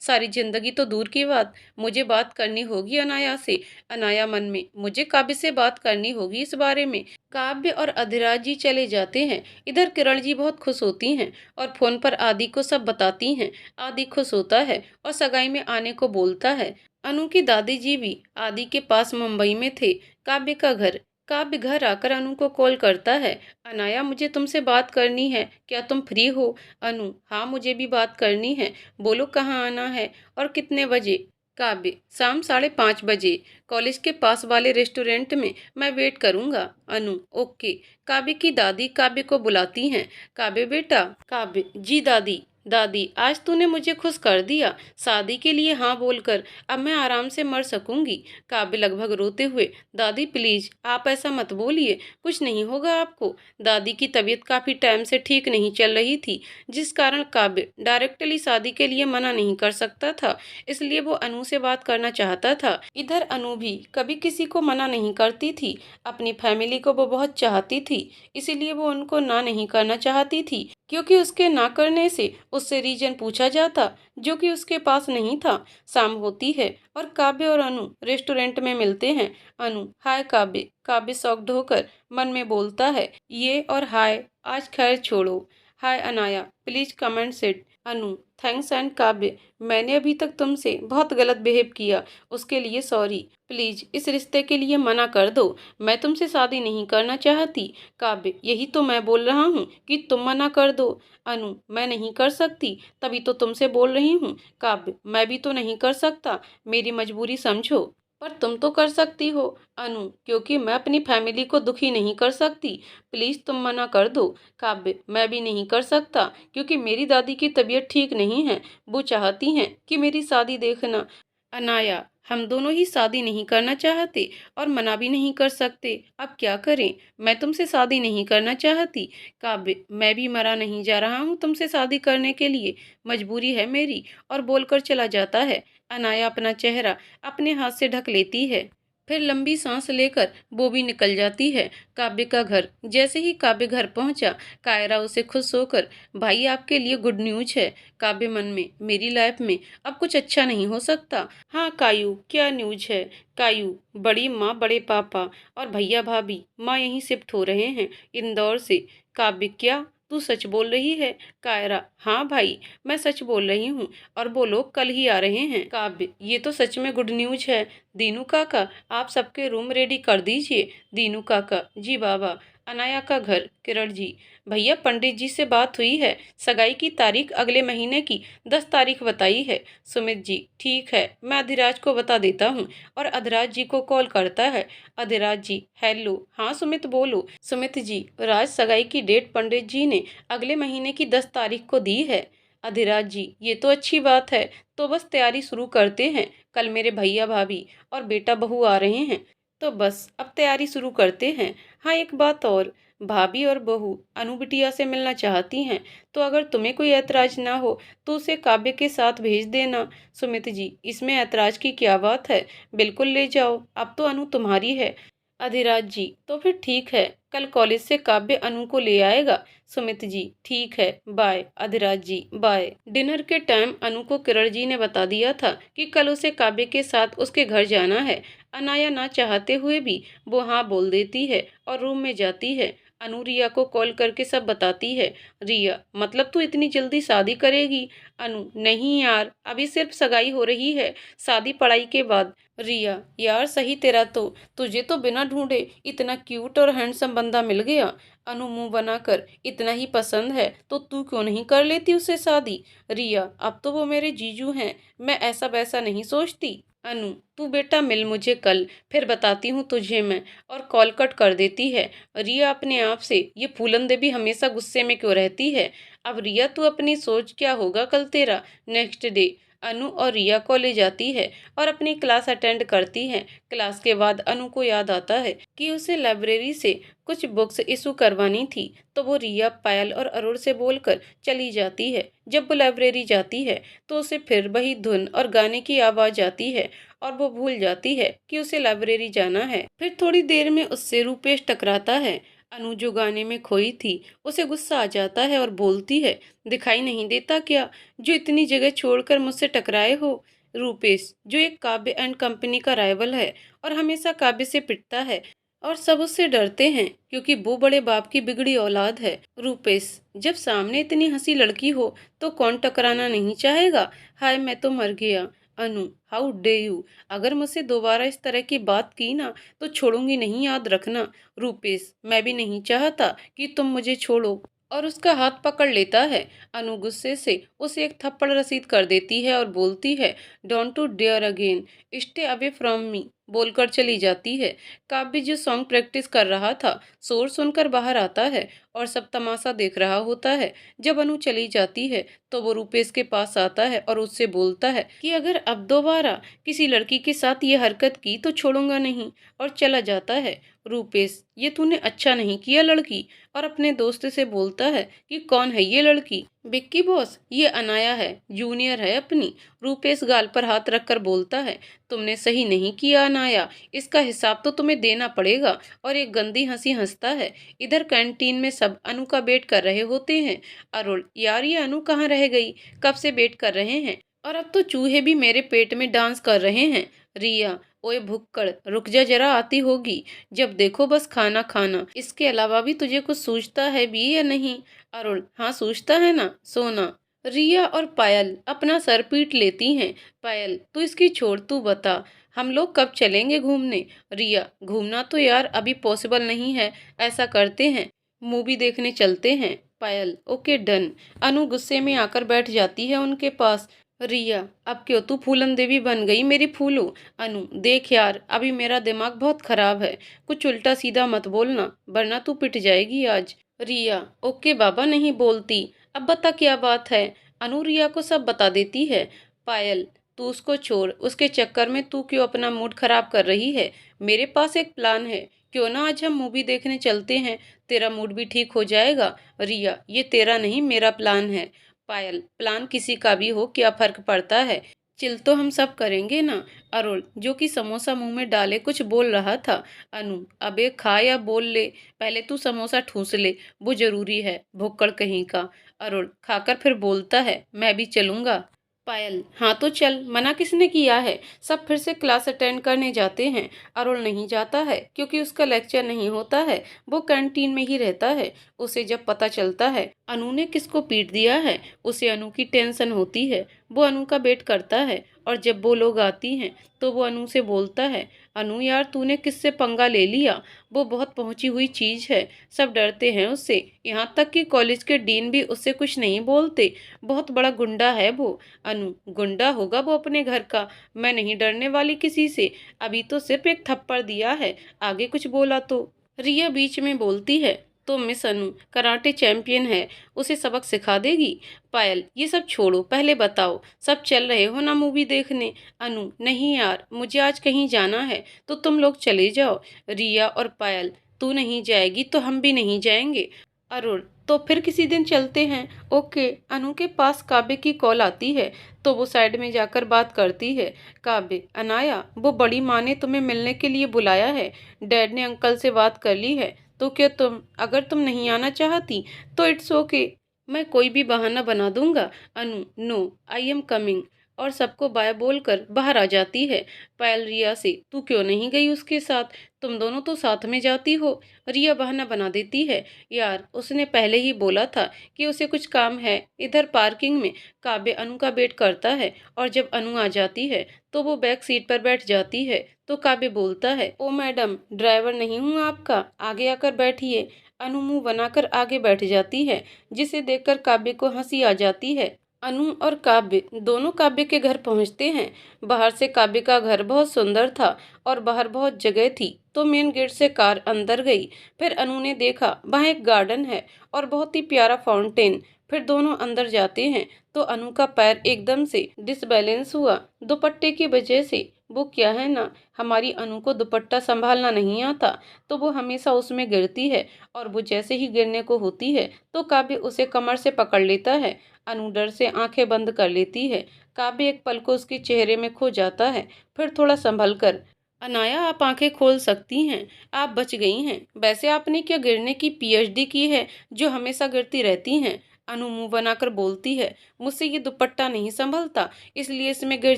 सारी जिंदगी तो दूर की बात, मुझे बात करनी होगी अनाया से। अनाया मन में, मुझे काव्य से बात करनी होगी इस बारे में। काव्य और अधिराज जी चले जाते हैं। इधर किरण जी बहुत खुश होती हैं और फोन पर आदि को सब बताती हैं। आदि खुश होता है और सगाई में आने को बोलता है। अनु की दादी जी भी आदि के पास मुंबई में थे। काव्य का घर। काव्य घर आकर अनु को कॉल करता है। अनाया, मुझे तुमसे बात करनी है, क्या तुम फ्री हो? अनु, हाँ मुझे भी बात करनी है, बोलो कहाँ आना है और कितने बजे? काव्य, शाम 5:30 बजे, कॉलेज के पास वाले रेस्टोरेंट में, मैं वेट करूंगा। अनु, ओके। काव्य की दादी काव्य को बुलाती हैं। काव्य बेटा। काव्य, जी दादी। दादी, आज तूने मुझे खुश कर दिया, शादी के लिए हाँ बोलकर, अब मैं आराम से मर सकूंगी। काव्य लगभग रोते हुए, दादी प्लीज आप ऐसा मत बोलिए, कुछ नहीं होगा आपको। दादी की तबीयत काफी टाइम से ठीक नहीं चल रही थी, जिस कारण काव्य डायरेक्टली शादी के लिए मना नहीं कर सकता था, इसलिए वो अनु से बात करना चाहता था। इधर अनु भी कभी किसी को मना नहीं करती थी, अपनी फैमिली को वो बहुत चाहती थी, इसीलिए वो उनको ना नहीं करना चाहती थी, क्योंकि उसके ना करने से उससे रीजन पूछा जाता, जो कि उसके पास नहीं था। शाम होती है और काव्य और अनु रेस्टोरेंट में मिलते हैं। अनु, हाय काव्य। काव्य शॉक्ड होकर मन में बोलता है, ये और हाय आज खैर छोड़ो। Hi Anaya, please come and sit. Anu, thanks and Kavya, मैंने अभी तक तुमसे बहुत गलत बिहेव किया, उसके लिए सॉरी। प्लीज इस रिश्ते के लिए मना कर दो, मैं तुमसे शादी नहीं करना चाहती। काव्य, यही तो मैं बोल रहा हूँ कि तुम मना कर दो। अनु, मैं नहीं कर सकती, तभी तो तुमसे बोल रही हूँ। काव्य, मैं भी तो नहीं कर सकता, मेरी मजबूरी समझो। पर तुम तो कर सकती हो। अनु, क्योंकि मैं अपनी फैमिली को दुखी नहीं कर सकती, प्लीज तुम मना कर दो। काव्य, मैं भी नहीं कर सकता, क्योंकि मेरी दादी की तबीयत ठीक नहीं है, वो चाहती हैं कि मेरी शादी देखना। अनाया, हम दोनों ही शादी नहीं करना चाहते और मना भी नहीं कर सकते, अब क्या करें, मैं तुमसे शादी नहीं करना चाहती। काव्य, मैं भी मरा नहीं जा रहा हूँ तुमसे शादी करने के लिए, मजबूरी है मेरी, और बोलकर चला जाता है। अनाया अपना चेहरा अपने हाथ से ढक लेती है, फिर लंबी सांस लेकर वो भी निकल जाती है। काव्य का घर। जैसे ही काव्य घर पहुंचा, कायरा उसे खुश होकर, भाई आपके लिए गुड न्यूज है। काव्य मन में, मेरी लाइफ में अब कुछ अच्छा नहीं हो सकता। हाँ कायू, क्या न्यूज है? कायू, बड़ी माँ, बड़े पापा और भैया भाभी माँ यहीं शिफ्ट हो रहे हैं, इंदौर से। काव्य, क्या तू सच बोल रही है? कायरा, हाँ भाई, मैं सच बोल रही हूँ, और वो लोग कल ही आ रहे हैं। काव्य, ये तो सच में गुड न्यूज है। दीनू काका, आप सबके रूम रेडी कर दीजिए। दीनू काका, जी बाबा। अनाया का घर। किरण जी, भैया पंडित जी से बात हुई है, सगाई की तारीख अगले महीने की 10 तारीख बताई है। सुमित जी, ठीक है, मैं अधिराज को बता देता हूँ, और अधिराज जी को कॉल करता है। अधिराज जी, हेलो, हाँ सुमित बोलो। सुमित जी, राज सगाई की डेट पंडित जी ने अगले महीने की 10 तारीख को दी है। अधिराज जी, ये तो अच्छी बात है, तो बस तैयारी शुरू करते हैं, कल मेरे भैया भाभी और बेटा बहू आ रहे हैं, तो बस अब तैयारी शुरू करते हैं। हाँ एक बात और, भाभी और बहू अनु बिटिया से मिलना चाहती हैं, तो अगर तुम्हें कोई ऐतराज ना हो तो उसे काव्य के साथ भेज देना। सुमित जी, इसमें ऐतराज की क्या बात है, बिल्कुल ले जाओ, अब तो अनु तुम्हारी है। अधिराज जी, तो फिर ठीक है, कल कॉलेज से काव्य अनु को ले आएगा। सुमित जी, ठीक है, बाय। अधिराज जी, बाय। डिनर के टाइम अनु को किरण जी ने बता दिया था कि कल उसे काव्य के साथ उसके घर जाना है। अनाया ना चाहते हुए भी वो हाँ बोल देती है और रूम में जाती है। अनु रिया को कॉल करके सब बताती है। रिया, मतलब तू इतनी जल्दी शादी करेगी? अनु, नहीं यार, अभी सिर्फ सगाई हो रही है, शादी पढ़ाई के बाद। रिया, यार सही तेरा तो, तुझे तो बिना ढूंढे इतना क्यूट और हैंडसम बंदा मिल गया। अनु मुंह बनाकर, इतना ही पसंद है तो तू क्यों नहीं कर लेती उससे शादी? रिया, अब तो वो मेरे जीजू हैं, मैं ऐसा वैसा नहीं सोचती। अनु, तू बेटा मिल मुझे कल, फिर बताती हूँ तुझे मैं, और कॉल कट कर देती है। रिया अपने आप से, ये फूलन देवी हमेशा गुस्से में क्यों रहती है? अब रिया तू अपनी सोच, क्या होगा कल तेरा? Next day. अनु और रिया कॉलेज आती है और अपनी क्लास अटेंड करती है। क्लास के बाद अनु को याद आता है कि उसे लाइब्रेरी से कुछ बुक्स इशू करवानी थी, तो वो रिया, पायल और अरुण से बोलकर चली जाती है। जब वो लाइब्रेरी जाती है तो उसे फिर वही धुन और गाने की आवाज आती है और वो भूल जाती है कि उसे लाइब्रेरी जाना है। फिर थोड़ी देर में उससे रूपेश टकराता है। अनु जो गाने में खोई थी उसे गुस्सा आ जाता है और बोलती है, दिखाई नहीं देता क्या जो इतनी जगह छोड़कर मुझसे टकराए हो। रूपेश जो एक काव्य एंड कंपनी का राइवल है और हमेशा काव्य से पिटता है और सब उससे डरते हैं क्योंकि वो बड़े बाप की बिगड़ी औलाद है। रूपेश जब सामने इतनी हंसी लड़की हो तो कौन टकराना नहीं चाहेगा। हाय मैं तो मर गया। अनु हाउ डे यू, अगर मुझसे दोबारा इस तरह की बात की ना तो छोड़ूंगी नहीं, याद रखना। रूपेश मैं भी नहीं चाहता कि तुम मुझे छोड़ो, और उसका हाथ पकड़ लेता है। अनु गुस्से से उसे एक थप्पड़ रसीद कर देती है और बोलती है, don't to dare again, stay away from me, बोलकर चली जाती है। काव्य जो सॉन्ग प्रैक्टिस कर रहा था शोर सुनकर बाहर आता है और सब तमाशा देख रहा होता है। जब अनु चली जाती है तो वो रूपेश के पास आता है और उससे बोलता है कि अगर अब दोबारा किसी लड़की के साथ ये हरकत की तो छोड़ूंगा नहीं, और चला जाता है। रूपेश ये तूने अच्छा नहीं किया लड़की, और अपने दोस्त से बोलता है कि कौन है ये लड़की। विक्की बॉस ये अनाया है, जूनियर है अपनी। रूपेश गाल पर हाथ रखकर बोलता है, तुमने सही नहीं किया अनाया, इसका हिसाब तो तुम्हें देना पड़ेगा। और एक गंदी हंसी हंसता है। इधर कैंटीन में सब अनु का वेट कर रहे होते हैं। अरुण यार ये अनु कहाँ रह गई, कब से वेट कर रहे हैं और अब तो चूहे भी मेरे पेट में डांस कर रहे हैं। रिया ओए भुक्कड़ रुक जा जरा, आती होगी, जब देखो बस खाना खाना, इसके अलावा भी तुझे कुछ सूझता है भी या नहीं। अरुण हाँ सूझता है ना, सोना। रिया और पायल अपना सर पीट लेती हैं। पायल तू इसकी छोड़, तू बता हम लोग कब चलेंगे घूमने। रिया घूमना तो यार अभी पॉसिबल नहीं है, ऐसा करते हैं मूवी देखने चलते हैं। पायल ओके डन। अनु गुस्से में आकर बैठ जाती है उनके पास। रिया अब क्यों तू फूलन देवी बन गई मेरी फूलो। अनु देख यार अभी मेरा दिमाग बहुत खराब है, कुछ उल्टा सीधा मत बोलना वरना तू पिट जाएगी आज। रिया ओके बाबा नहीं बोलती, अब बता क्या बात है। अनु रिया को सब बता देती है। पायल तू उसको छोड़, उसके चक्कर में तू क्यों अपना मूड खराब कर रही है। मेरे पास एक प्लान है, क्यों ना आज हम मूवी देखने चलते हैं, तेरा मूड भी ठीक हो जाएगा। रिया ये तेरा नहीं मेरा प्लान है। पायल प्लान किसी का भी हो क्या फर्क पड़ता है, चिल तो हम सब करेंगे ना। अरुण जो कि समोसा मुंह में डाले कुछ बोल रहा था। अनु अबे खा या बोल ले, पहले तू समोसा ठूस ले, वो जरूरी है भुक्कड़ कहीं का। अरुण खाकर फिर बोलता है मैं भी चलूंगा। पायल हाँ तो चल, मना किसने किया है। सब फिर से क्लास अटेंड करने जाते हैं। अरुण नहीं जाता है क्योंकि उसका लेक्चर नहीं होता है, वो कैंटीन में ही रहता है। उसे जब पता चलता है अनु ने किसको पीट दिया है उसे अनु की टेंशन होती है। वो अनु का वेट करता है और जब वो लोग आती हैं तो वो अनु से बोलता है, अनु यार तूने किससे पंगा ले लिया, वो बहुत पहुंची हुई चीज है, सब डरते हैं उससे, यहाँ तक कि कॉलेज के डीन भी उससे कुछ नहीं बोलते, बहुत बड़ा गुंडा है वो। अनु गुंडा होगा वो अपने घर का, मैं नहीं डरने वाली किसी से, अभी तो सिर्फ एक थप्पड़ दिया है, आगे कुछ बोला तो। रिया बीच में बोलती है, तो मिस अनु कराटे चैंपियन है, उसे सबक सिखा देगी। पायल ये सब छोड़ो, पहले बताओ सब चल रहे हो ना मूवी देखने। अनु नहीं यार मुझे आज कहीं जाना है, तो तुम लोग चले जाओ। रिया और पायल तू नहीं जाएगी तो हम भी नहीं जाएंगे। अरुण तो फिर किसी दिन चलते हैं। ओके। अनु के पास काव्य की कॉल आती है तो वो साइड में जाकर बात करती है। काव्य अनाया वो बड़ी माँ ने तुम्हें मिलने के लिए बुलाया है, डैड ने अंकल से बात कर ली है, तो क्या तुम, अगर तुम नहीं आना चाहती तो इट्स ओके, मैं कोई भी बहाना बना दूंगा। अनु नो आई एम कमिंग, और सबको बाय बोलकर बाहर आ जाती है। पायल रिया से तू क्यों नहीं गई उसके साथ, तुम दोनों तो साथ में जाती हो। रिया बहाना बना देती है, यार उसने पहले ही बोला था कि उसे कुछ काम है। इधर पार्किंग में काव्य अनु का वेट करता है और जब अनु आ जाती है तो वो बैक सीट पर बैठ जाती है तो काव्य बोलता है, ओ मैडम ड्राइवर नहीं हूँ आपका, आगे आकर बैठिए। अनु मुंह बनाकर आगे बैठ जाती है जिसे देखकर काव्य को हंसी आ जाती है। अनु और काव्य दोनों काव्य के घर पहुंचते हैं। बाहर से काव्य का घर बहुत सुंदर था और बाहर बहुत जगह थी, तो मेन गेट से कार अंदर गई। फिर अनु ने देखा वहाँ एक गार्डन है और बहुत ही प्यारा फाउंटेन। फिर दोनों अंदर जाते हैं तो अनु का पैर एकदम से डिसबैलेंस हुआ दुपट्टे की वजह से। वो क्या है ना, हमारी अनु को दुपट्टा संभालना नहीं आता, तो वो हमेशा उसमें गिरती है, और वो जैसे ही गिरने को होती है तो काव्य उसे कमर से पकड़ लेता है। अनु डर से आंखें बंद कर लेती है। काव्य एक पल को उसके चेहरे में खो जाता है, फिर थोड़ा संभल कर, अनाया आप आंखें खोल सकती हैं, आप बच गई हैं। वैसे आपने क्या गिरने की पीएचडी की है जो हमेशा गिरती रहती हैं? अनु मुंह बनाकर बोलती है, मुझसे ये दुपट्टा नहीं संभलता, इसलिए इसमें गिर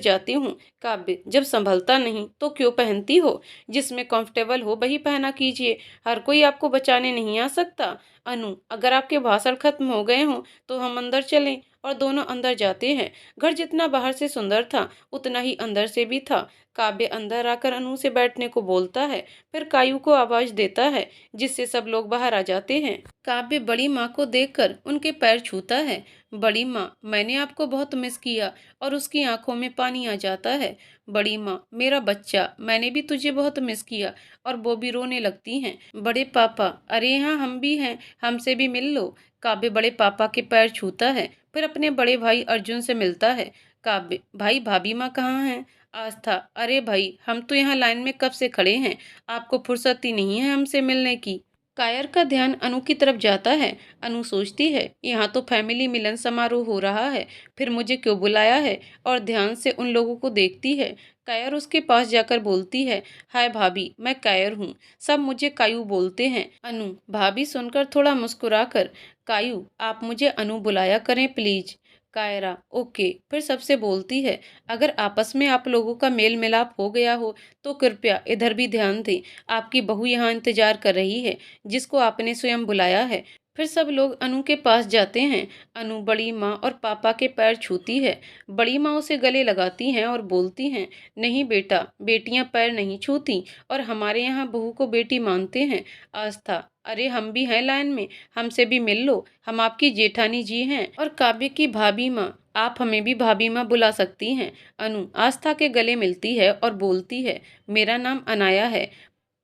जाती हूँ। काव्य, जब संभलता नहीं तो क्यों पहनती हो? जिसमें कंफर्टेबल हो वही पहना कीजिए, हर कोई आपको बचाने नहीं आ सकता। अनु, अगर आपके भाषण खत्म हो गए हों तो हम अंदर चलें। और दोनों अंदर जाते हैं। घर जितना बाहर से सुंदर था उतना ही अंदर से भी था। काव्य अंदर आकर अनु से बैठने को बोलता है, फिर कायू को आवाज देता है, जिससे सब लोग बाहर आ जाते हैं। काव्य बड़ी माँ को देखकर उनके पैर छूता है। बड़ी माँ, मैंने आपको बहुत मिस किया। और उसकी आंखों में पानी आ जाता है। बड़ी माँ, मेरा बच्चा, मैंने भी तुझे बहुत मिस किया। और वो भी रोने लगती हैं। बड़े पापा, अरे यहाँ हम भी हैं, हमसे भी मिल लो। काव्य बड़े पापा के पैर छूता है, फिर अपने बड़े भाई अर्जुन से मिलता है। काव्य, भाई भाभी माँ कहाँ हैं? आस्था, अरे भाई, हम तो यहाँ लाइन में कब से खड़े हैं, आपको फुर्सत ही नहीं है हमसे मिलने की। कायर का ध्यान अनु की तरफ जाता है। अनु सोचती है, यहाँ तो फैमिली मिलन समारोह हो रहा है, फिर मुझे क्यों बुलाया है? और ध्यान से उन लोगों को देखती है। कायर उसके पास जाकर बोलती है, हाय भाभी, मैं कायर हूँ, सब मुझे कायू बोलते हैं। अनु, भाभी सुनकर थोड़ा मुस्कुराकर, कायू, आप मुझे अनु बुलाया करें प्लीज। कायरा, ओके। फिर सबसे बोलती है, अगर आपस में आप लोगों का मेल मिलाप हो गया हो तो कृपया इधर भी ध्यान दें। आपकी बहू यहाँ इंतजार कर रही है, जिसको आपने स्वयं बुलाया है। फिर सब लोग अनु के पास जाते हैं। अनु बड़ी माँ और पापा के पैर छूती है। बड़ी माँ उसे गले लगाती हैं और बोलती हैं, नहीं बेटा, बेटियां पैर नहीं छूती, और हमारे यहाँ बहू को बेटी मानते हैं। आस्था, अरे हम भी हैं लाइन में, हमसे भी मिल लो, हम आपकी जेठानी जी हैं। और काव्य की भाभी माँ, आप हमें भी भाभी माँ बुला सकती हैं। अनु आस्था के गले मिलती है और बोलती है, मेरा नाम अनाया है,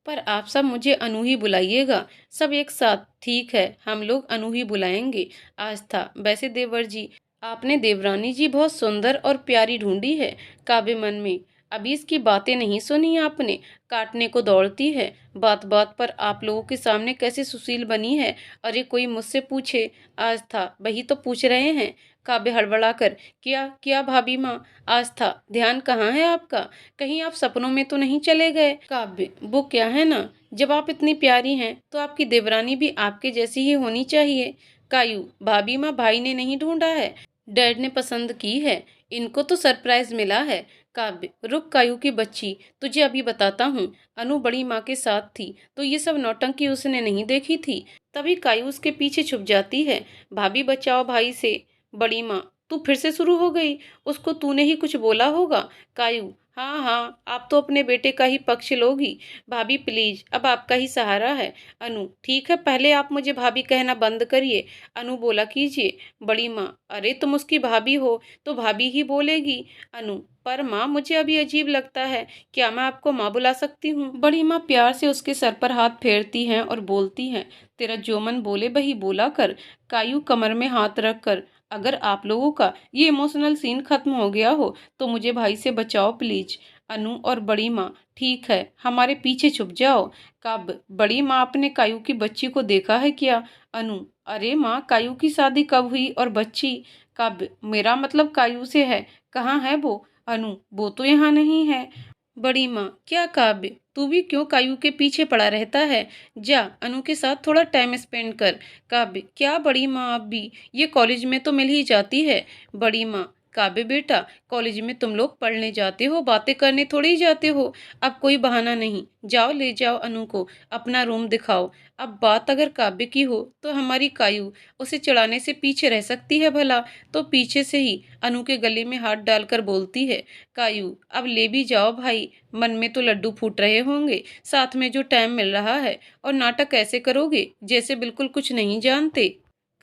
पर आप सब मुझे अनु ही बुलाइएगा। सब एक साथ, ठीक है, हम लोग अनु ही बुलाएंगे। आस्था, वैसे देवर जी, आपने देवरानी जी बहुत सुंदर और प्यारी ढूंढी है। काव्य मन में, अभी इसकी बातें नहीं सुनी आपने, काटने को दौड़ती है। बात बात पर आप लोगों के सामने कैसे सुशील बनी है। अरे कोई मुझसे पूछे। आस्था, वही तो पूछ रहे हैं। काव्य हड़बड़ाकर, क्या क्या भाभी माँ? आस्था, ध्यान कहाँ है आपका? कहीं आप सपनों में तो नहीं चले गए? काव्य, वो क्या है ना, जब आप इतनी प्यारी हैं तो आपकी देवरानी भी आपके जैसी ही होनी चाहिए। कायू, भाभी माँ, भाई ने नहीं ढूंढा है, डैड ने पसंद की है, इनको तो सरप्राइज मिला है। काव्य, रुक कायू की बच्ची, तुझे अभी बताता हूँ। अनु बड़ी माँ के साथ थी तो ये सब नौटंकी उसने नहीं देखी थी। तभी कायू उसके पीछे छुप जाती है। भाभी बचाओ भाई से। बड़ी माँ, तू फिर से शुरू हो गई, उसको तूने ही कुछ बोला होगा। कायू, हाँ हाँ, आप तो अपने बेटे का ही पक्ष लोगी। भाभी प्लीज, अब आपका ही सहारा है। अनु, ठीक है, पहले आप मुझे भाभी कहना बंद करिए, अनु बोला कीजिए। बड़ी माँ, अरे तुम उसकी भाभी हो तो भाभी ही बोलेगी। अनु, पर माँ, मुझे अभी अजीब लगता है, क्या मैं आपको माँ बुला सकती हूँ? बड़ी माँ प्यार से उसके सर पर हाथ फेरती हैं और बोलती हैं, तेरा जो मन बोले वही बोला कर। कायू कमर में हाथ रख कर, अगर आप लोगों का ये इमोशनल सीन खत्म हो गया हो तो मुझे भाई से बचाओ प्लीज। अनु और बड़ी माँ, ठीक है, हमारे पीछे छुप जाओ। कब? बड़ी माँ, आपने कायू की बच्ची को देखा है क्या? अनु, अरे माँ, कायू की शादी कब हुई और बच्ची? कब? मेरा मतलब कायू से है, कहाँ है वो? अनु, वो तो यहाँ नहीं है। बड़ी माँ, क्या काव्य, तू भी क्यों कायू के पीछे पड़ा रहता है? जा अनु के साथ थोड़ा टाइम स्पेंड कर। काव्य, क्या बड़ी माँ, आप भी, ये कॉलेज में तो मिल ही जाती है। बड़ी माँ, काव्य बेटा, कॉलेज में तुम लोग पढ़ने जाते हो, बातें करने थोड़ी ही जाते हो। अब कोई बहाना नहीं, जाओ ले जाओ अनु को, अपना रूम दिखाओ। अब बात अगर काव्य की हो तो हमारी कायू उसे चढ़ाने से पीछे रह सकती है भला? तो पीछे से ही अनु के गले में हाथ डालकर बोलती है, कायू, अब ले भी जाओ भाई, मन में तो लड्डू फूट रहे होंगे, साथ में जो टाइम मिल रहा है, और नाटक ऐसे करोगे जैसे बिल्कुल कुछ नहीं जानते।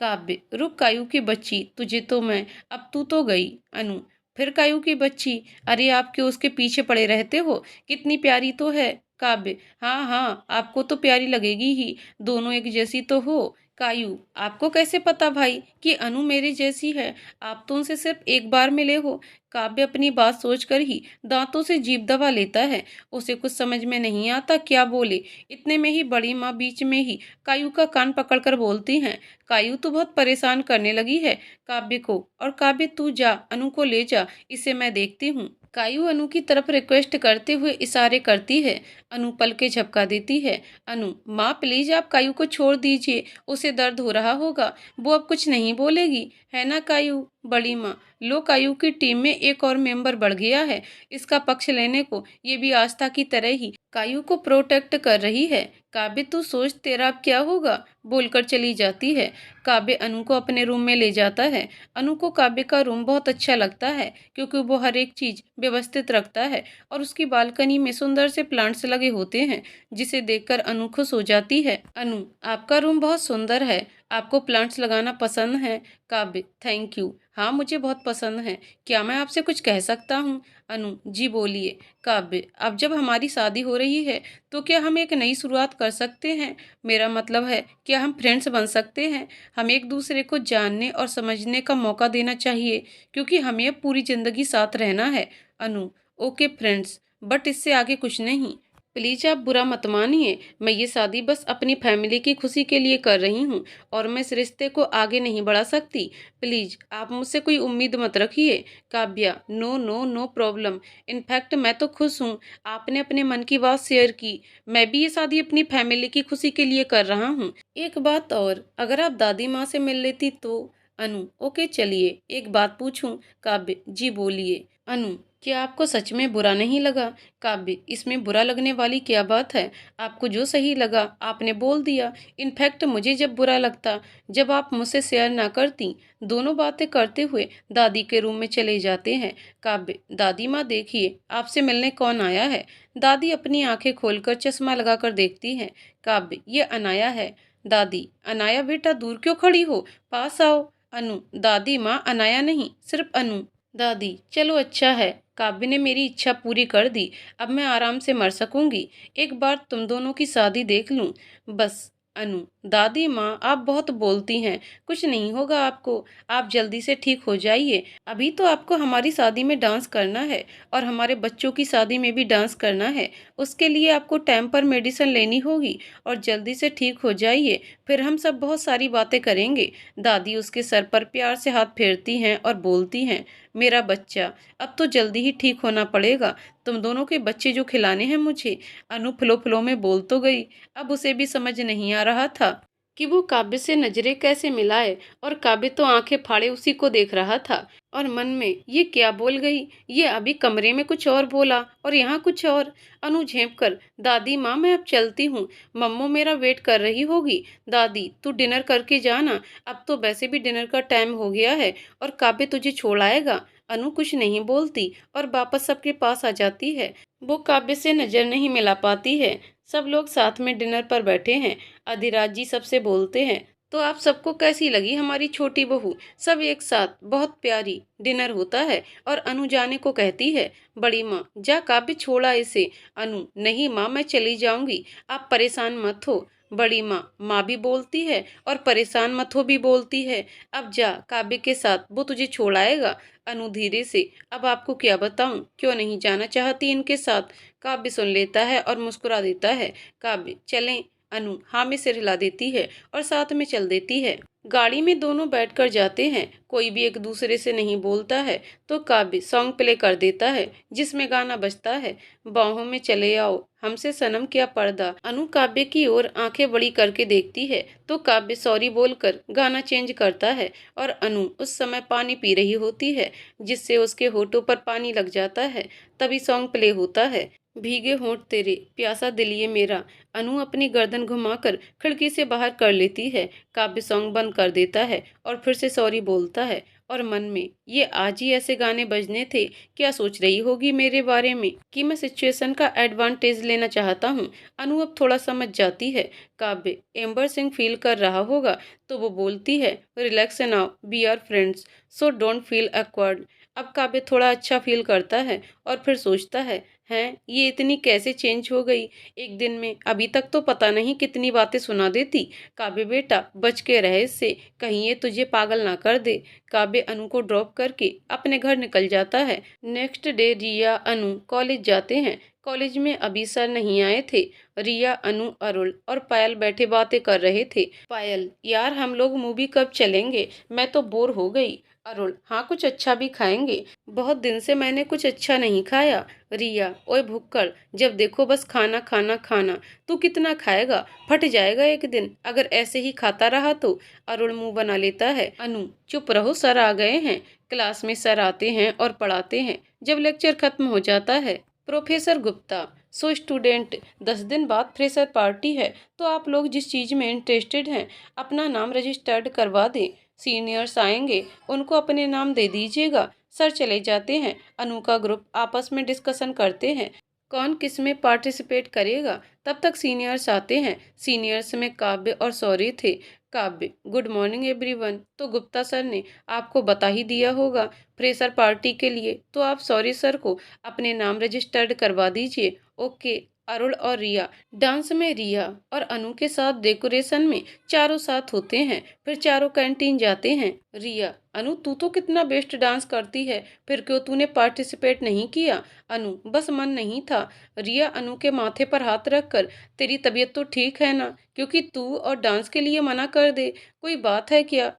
काव्य, रुक कायू की बच्ची, तुझे तो मैं, अब तू तो गई। अनु, फिर कायू की बच्ची, अरे आप क्यों उसके पीछे पड़े रहते हो, कितनी प्यारी तो है। काव्य, हाँ हाँ, आपको तो प्यारी लगेगी ही, दोनों एक जैसी तो हो। कायू, आपको कैसे पता भाई कि अनु मेरी जैसी है? आप तो उनसे सिर्फ एक बार मिले हो। काव्य अपनी बात सोचकर ही दांतों से जीभ दबा लेता है। उसे कुछ समझ में नहीं आता क्या बोले। इतने में ही बड़ी माँ बीच में ही कायू का कान पकड़कर बोलती हैं, कायू तू बहुत परेशान करने लगी है काव्य को, और काव्य तू जा अनु को ले जा, इसे मैं देखती हूँ। कायू अनु की तरफ रिक्वेस्ट करते हुए इशारे करती है। अनु पल के झपका देती है। अनु, माँ प्लीज आप कायू को छोड़ दीजिए, उसे दर्द हो रहा होगा, वो अब कुछ नहीं बोलेगी, है ना कायू? बड़ी माँ, लो कायू की टीम में एक और मेंबर बढ़ गया है, इसका पक्ष लेने को ये भी आस्था की तरह ही कायू को प्रोटेक्ट कर रही है। काव्य तू सोच तेरा अब क्या होगा, बोलकर चली जाती है। काव्य अनु को अपने रूम में ले जाता है। अनु को काव्य का रूम बहुत अच्छा लगता है क्योंकि वो हर एक चीज व्यवस्थित रखता है और उसकी बालकनी में सुंदर से प्लांट्स लगे होते हैं जिसे देखकर अनु खुश हो जाती है। अनु, आपका रूम बहुत सुंदर है, आपको प्लांट्स लगाना पसंद है? काव्य, थैंक यू, हाँ मुझे बहुत पसंद है। क्या मैं आपसे कुछ कह सकता हूँ? अनु, जी बोलिए। काव्य, अब जब हमारी शादी हो रही है तो क्या हम एक नई शुरुआत कर सकते हैं? मेरा मतलब है, क्या हम फ्रेंड्स बन सकते हैं? हम एक दूसरे को जानने और समझने का मौका देना चाहिए क्योंकि हमें अब पूरी जिंदगी साथ रहना है। अनु, ओके फ्रेंड्स, बट इससे आगे कुछ नहीं। प्लीज आप बुरा मत मानिए, मैं ये शादी बस अपनी फैमिली की खुशी के लिए कर रही हूँ और मैं इस रिश्ते को आगे नहीं बढ़ा सकती। प्लीज आप मुझसे कोई उम्मीद मत रखिए। Kavya, no no no problem, in fact मैं तो खुश हूँ आपने अपने मन की बात शेयर की। मैं भी ये शादी अपनी फैमिली की खुशी के लिए कर रहा हूँ। एक बात और, अगर आप दादी माँ से मिल लेती तो? अनु, ओके चलिए, एक बात पूछूं? काव्य, जी बोलिए। अनु, क्या आपको सच में बुरा नहीं लगा? काव्य, इसमें बुरा लगने वाली क्या बात है? आपको जो सही लगा आपने बोल दिया। इनफैक्ट मुझे जब बुरा लगता जब आप मुझसे शेयर ना करती। दोनों बातें करते हुए दादी के रूम में चले जाते हैं। काव्य, दादी माँ देखिए आपसे मिलने कौन आया है। दादी अपनी आंखें खोलकर चश्मा लगाकर देखती हैं। काव्य, ये अनाया है। दादी, अनाया बेटा दूर क्यों खड़ी हो, पास आओ। अनु, दादी माँ अनाया नहीं, सिर्फ अनु। दादी, चलो अच्छा है, काव्य ने मेरी इच्छा पूरी कर दी, अब मैं आराम से मर सकूंगी, एक बार तुम दोनों की शादी देख लूं बस। अनु, दादी माँ आप बहुत बोलती हैं, कुछ नहीं होगा आपको, आप जल्दी से ठीक हो जाइए। अभी तो आपको हमारी शादी में डांस करना है और हमारे बच्चों की शादी में भी डांस करना है। उसके लिए आपको टाइम पर मेडिसिन लेनी होगी और जल्दी से ठीक हो जाइए, फिर हम सब बहुत सारी बातें करेंगे। दादी उसके सर पर प्यार से हाथ फेरती हैं और बोलती हैं, मेरा बच्चा, अब तो जल्दी ही ठीक होना पड़ेगा, तुम दोनों के बच्चे जो खिलाने हैं मुझे। अनु फुलो फुलो में बोल तो गई, अब उसे भी समझ नहीं आ रहा था कि वो काव्य से नजरें कैसे मिलाए, और काव्य तो आंखें फाड़े उसी को देख रहा था और मन में ये क्या बोल गई, ये अभी कमरे में कुछ और बोला और यहाँ कुछ और। अनु झेंप कर, दादी माँ मैं अब चलती हूँ, मम्मू मेरा वेट कर रही होगी। दादी, तू डिनर करके जाना, अब तो वैसे भी डिनर का टाइम हो गया है और काव्य तुझे छोड़ आएगा। अनु कुछ नहीं बोलती और वापस सबके पास आ जाती है। वो काव्य से नजर नहीं मिला पाती है। सब लोग साथ में डिनर पर बैठे हैं। अधिराज जी सबसे बोलते हैं, तो आप सबको कैसी लगी हमारी छोटी बहू? सब एक साथ, बहुत प्यारी। डिनर होता है और अनु जाने को कहती है। बड़ी माँ, जा काव्य छोड़ा इसे। अनु, नहीं माँ मैं चली जाऊंगी, आप परेशान मत हो। बड़ी माँ, माँ भी बोलती है और परेशान मत हो भी बोलती है। अब जा काव्य के साथ, वो तुझे छोड़ाएगा। अनु धीरे से, अब आपको क्या बताऊं, क्यों नहीं जाना चाहती इनके साथ? काव्य सुन लेता है और मुस्कुरा देता है। काव्य, चलें? अनु हाँ में सिर हिला देती है और साथ में चल देती है। गाड़ी में दोनों बैठकर जाते हैं, कोई भी एक दूसरे से नहीं बोलता है तो काव्य सॉन्ग प्ले कर देता है जिसमें गाना बजता है, बाहों में चले आओ हमसे सनम क्या पर्दा। अनु काव्य की ओर आंखें बड़ी करके देखती है तो काव्य सॉरी बोलकर गाना चेंज करता है और अनु उस समय पानी पी रही होती है जिससे उसके होठों पर पानी लग जाता है। तभी सॉन्ग प्ले होता है, भीगे होंठ तेरे प्यासा दिल ये मेरा। अनु अपनी गर्दन घुमाकर खिड़की से बाहर कर लेती है। काव्य सॉन्ग बंद कर देता है और फिर से सॉरी बोलता है और मन में, ये आज ही ऐसे गाने बजने थे, क्या सोच रही होगी मेरे बारे में कि मैं सिचुएशन का एडवांटेज लेना चाहता हूँ। अनु अब थोड़ा समझ जाती है। काव्य एम्बरसिंग फील कर रहा होगा तो वो बोलती है, relax now, we are friends, so don't feel awkward। अब काव्य थोड़ा अच्छा फील करता है और फिर सोचता है, हैं ये इतनी कैसे चेंज हो गई एक दिन में। अभी तक तो पता नहीं कितनी बातें सुना देती। काव्य बेटा बच के रहे इससे, कहीं ये तुझे पागल ना कर दे। काव्य अनु को ड्रॉप करके अपने घर निकल जाता है। नेक्स्ट डे रिया अनु कॉलेज जाते हैं। कॉलेज में अभी सर नहीं आए थे। रिया अनु अरुण और पायल बैठे बातें कर रहे थे। पायल, यार हम लोग मूवी कब चलेंगे, मैं तो बोर हो गई। अरुण, हाँ कुछ अच्छा भी खाएंगे, बहुत दिन से मैंने कुछ अच्छा नहीं खाया। रिया, ओए भुक्कड़, जब देखो बस खाना खाना खाना, तू कितना खाएगा, फट जाएगा एक दिन अगर ऐसे ही खाता रहा तो। अरुण मुंह बना लेता है। अनु, चुप रहो, सर आ गए हैं। क्लास में सर आते हैं और पढ़ाते हैं। जब लेक्चर खत्म हो जाता है, प्रोफेसर गुप्ता, सो स्टूडेंट, 10 दिन बाद फ्रेशर पार्टी है, तो आप लोग जिस चीज़ में इंटरेस्टेड हैं अपना नाम रजिस्टर्ड करवा दें। सीनियर्स आएंगे, उनको अपने नाम दे दीजिएगा। सर चले जाते हैं। अनु का ग्रुप आपस में डिस्कशन करते हैं कौन किस में पार्टिसिपेट करेगा। तब तक सीनियर्स आते हैं। सीनियर्स में काव्य और सौरी थे। काव्य, गुड मॉर्निंग एवरीवन। तो गुप्ता सर ने आपको बता ही दिया होगा फ्रेशर पार्टी के लिए, तो आप सौरी सर को अपने नाम रजिस्टर्ड करवा दीजिए। ओके। अरुण और रिया, डांस में रिया और अनु के साथ, डेकोरेशन में चारों साथ होते हैं। फिर चारों कैंटीन जाते हैं। रिया, अनु तू तो कितना बेस्ट डांस करती है, फिर क्यों तूने पार्टिसिपेट नहीं किया। अनु, बस मन नहीं था। रिया अनु के माथे पर हाथ रखकर, तेरी तबीयत तो ठीक है ना, क्योंकि तू और डांस के लिए मना कर दे, कोई बात है क्या।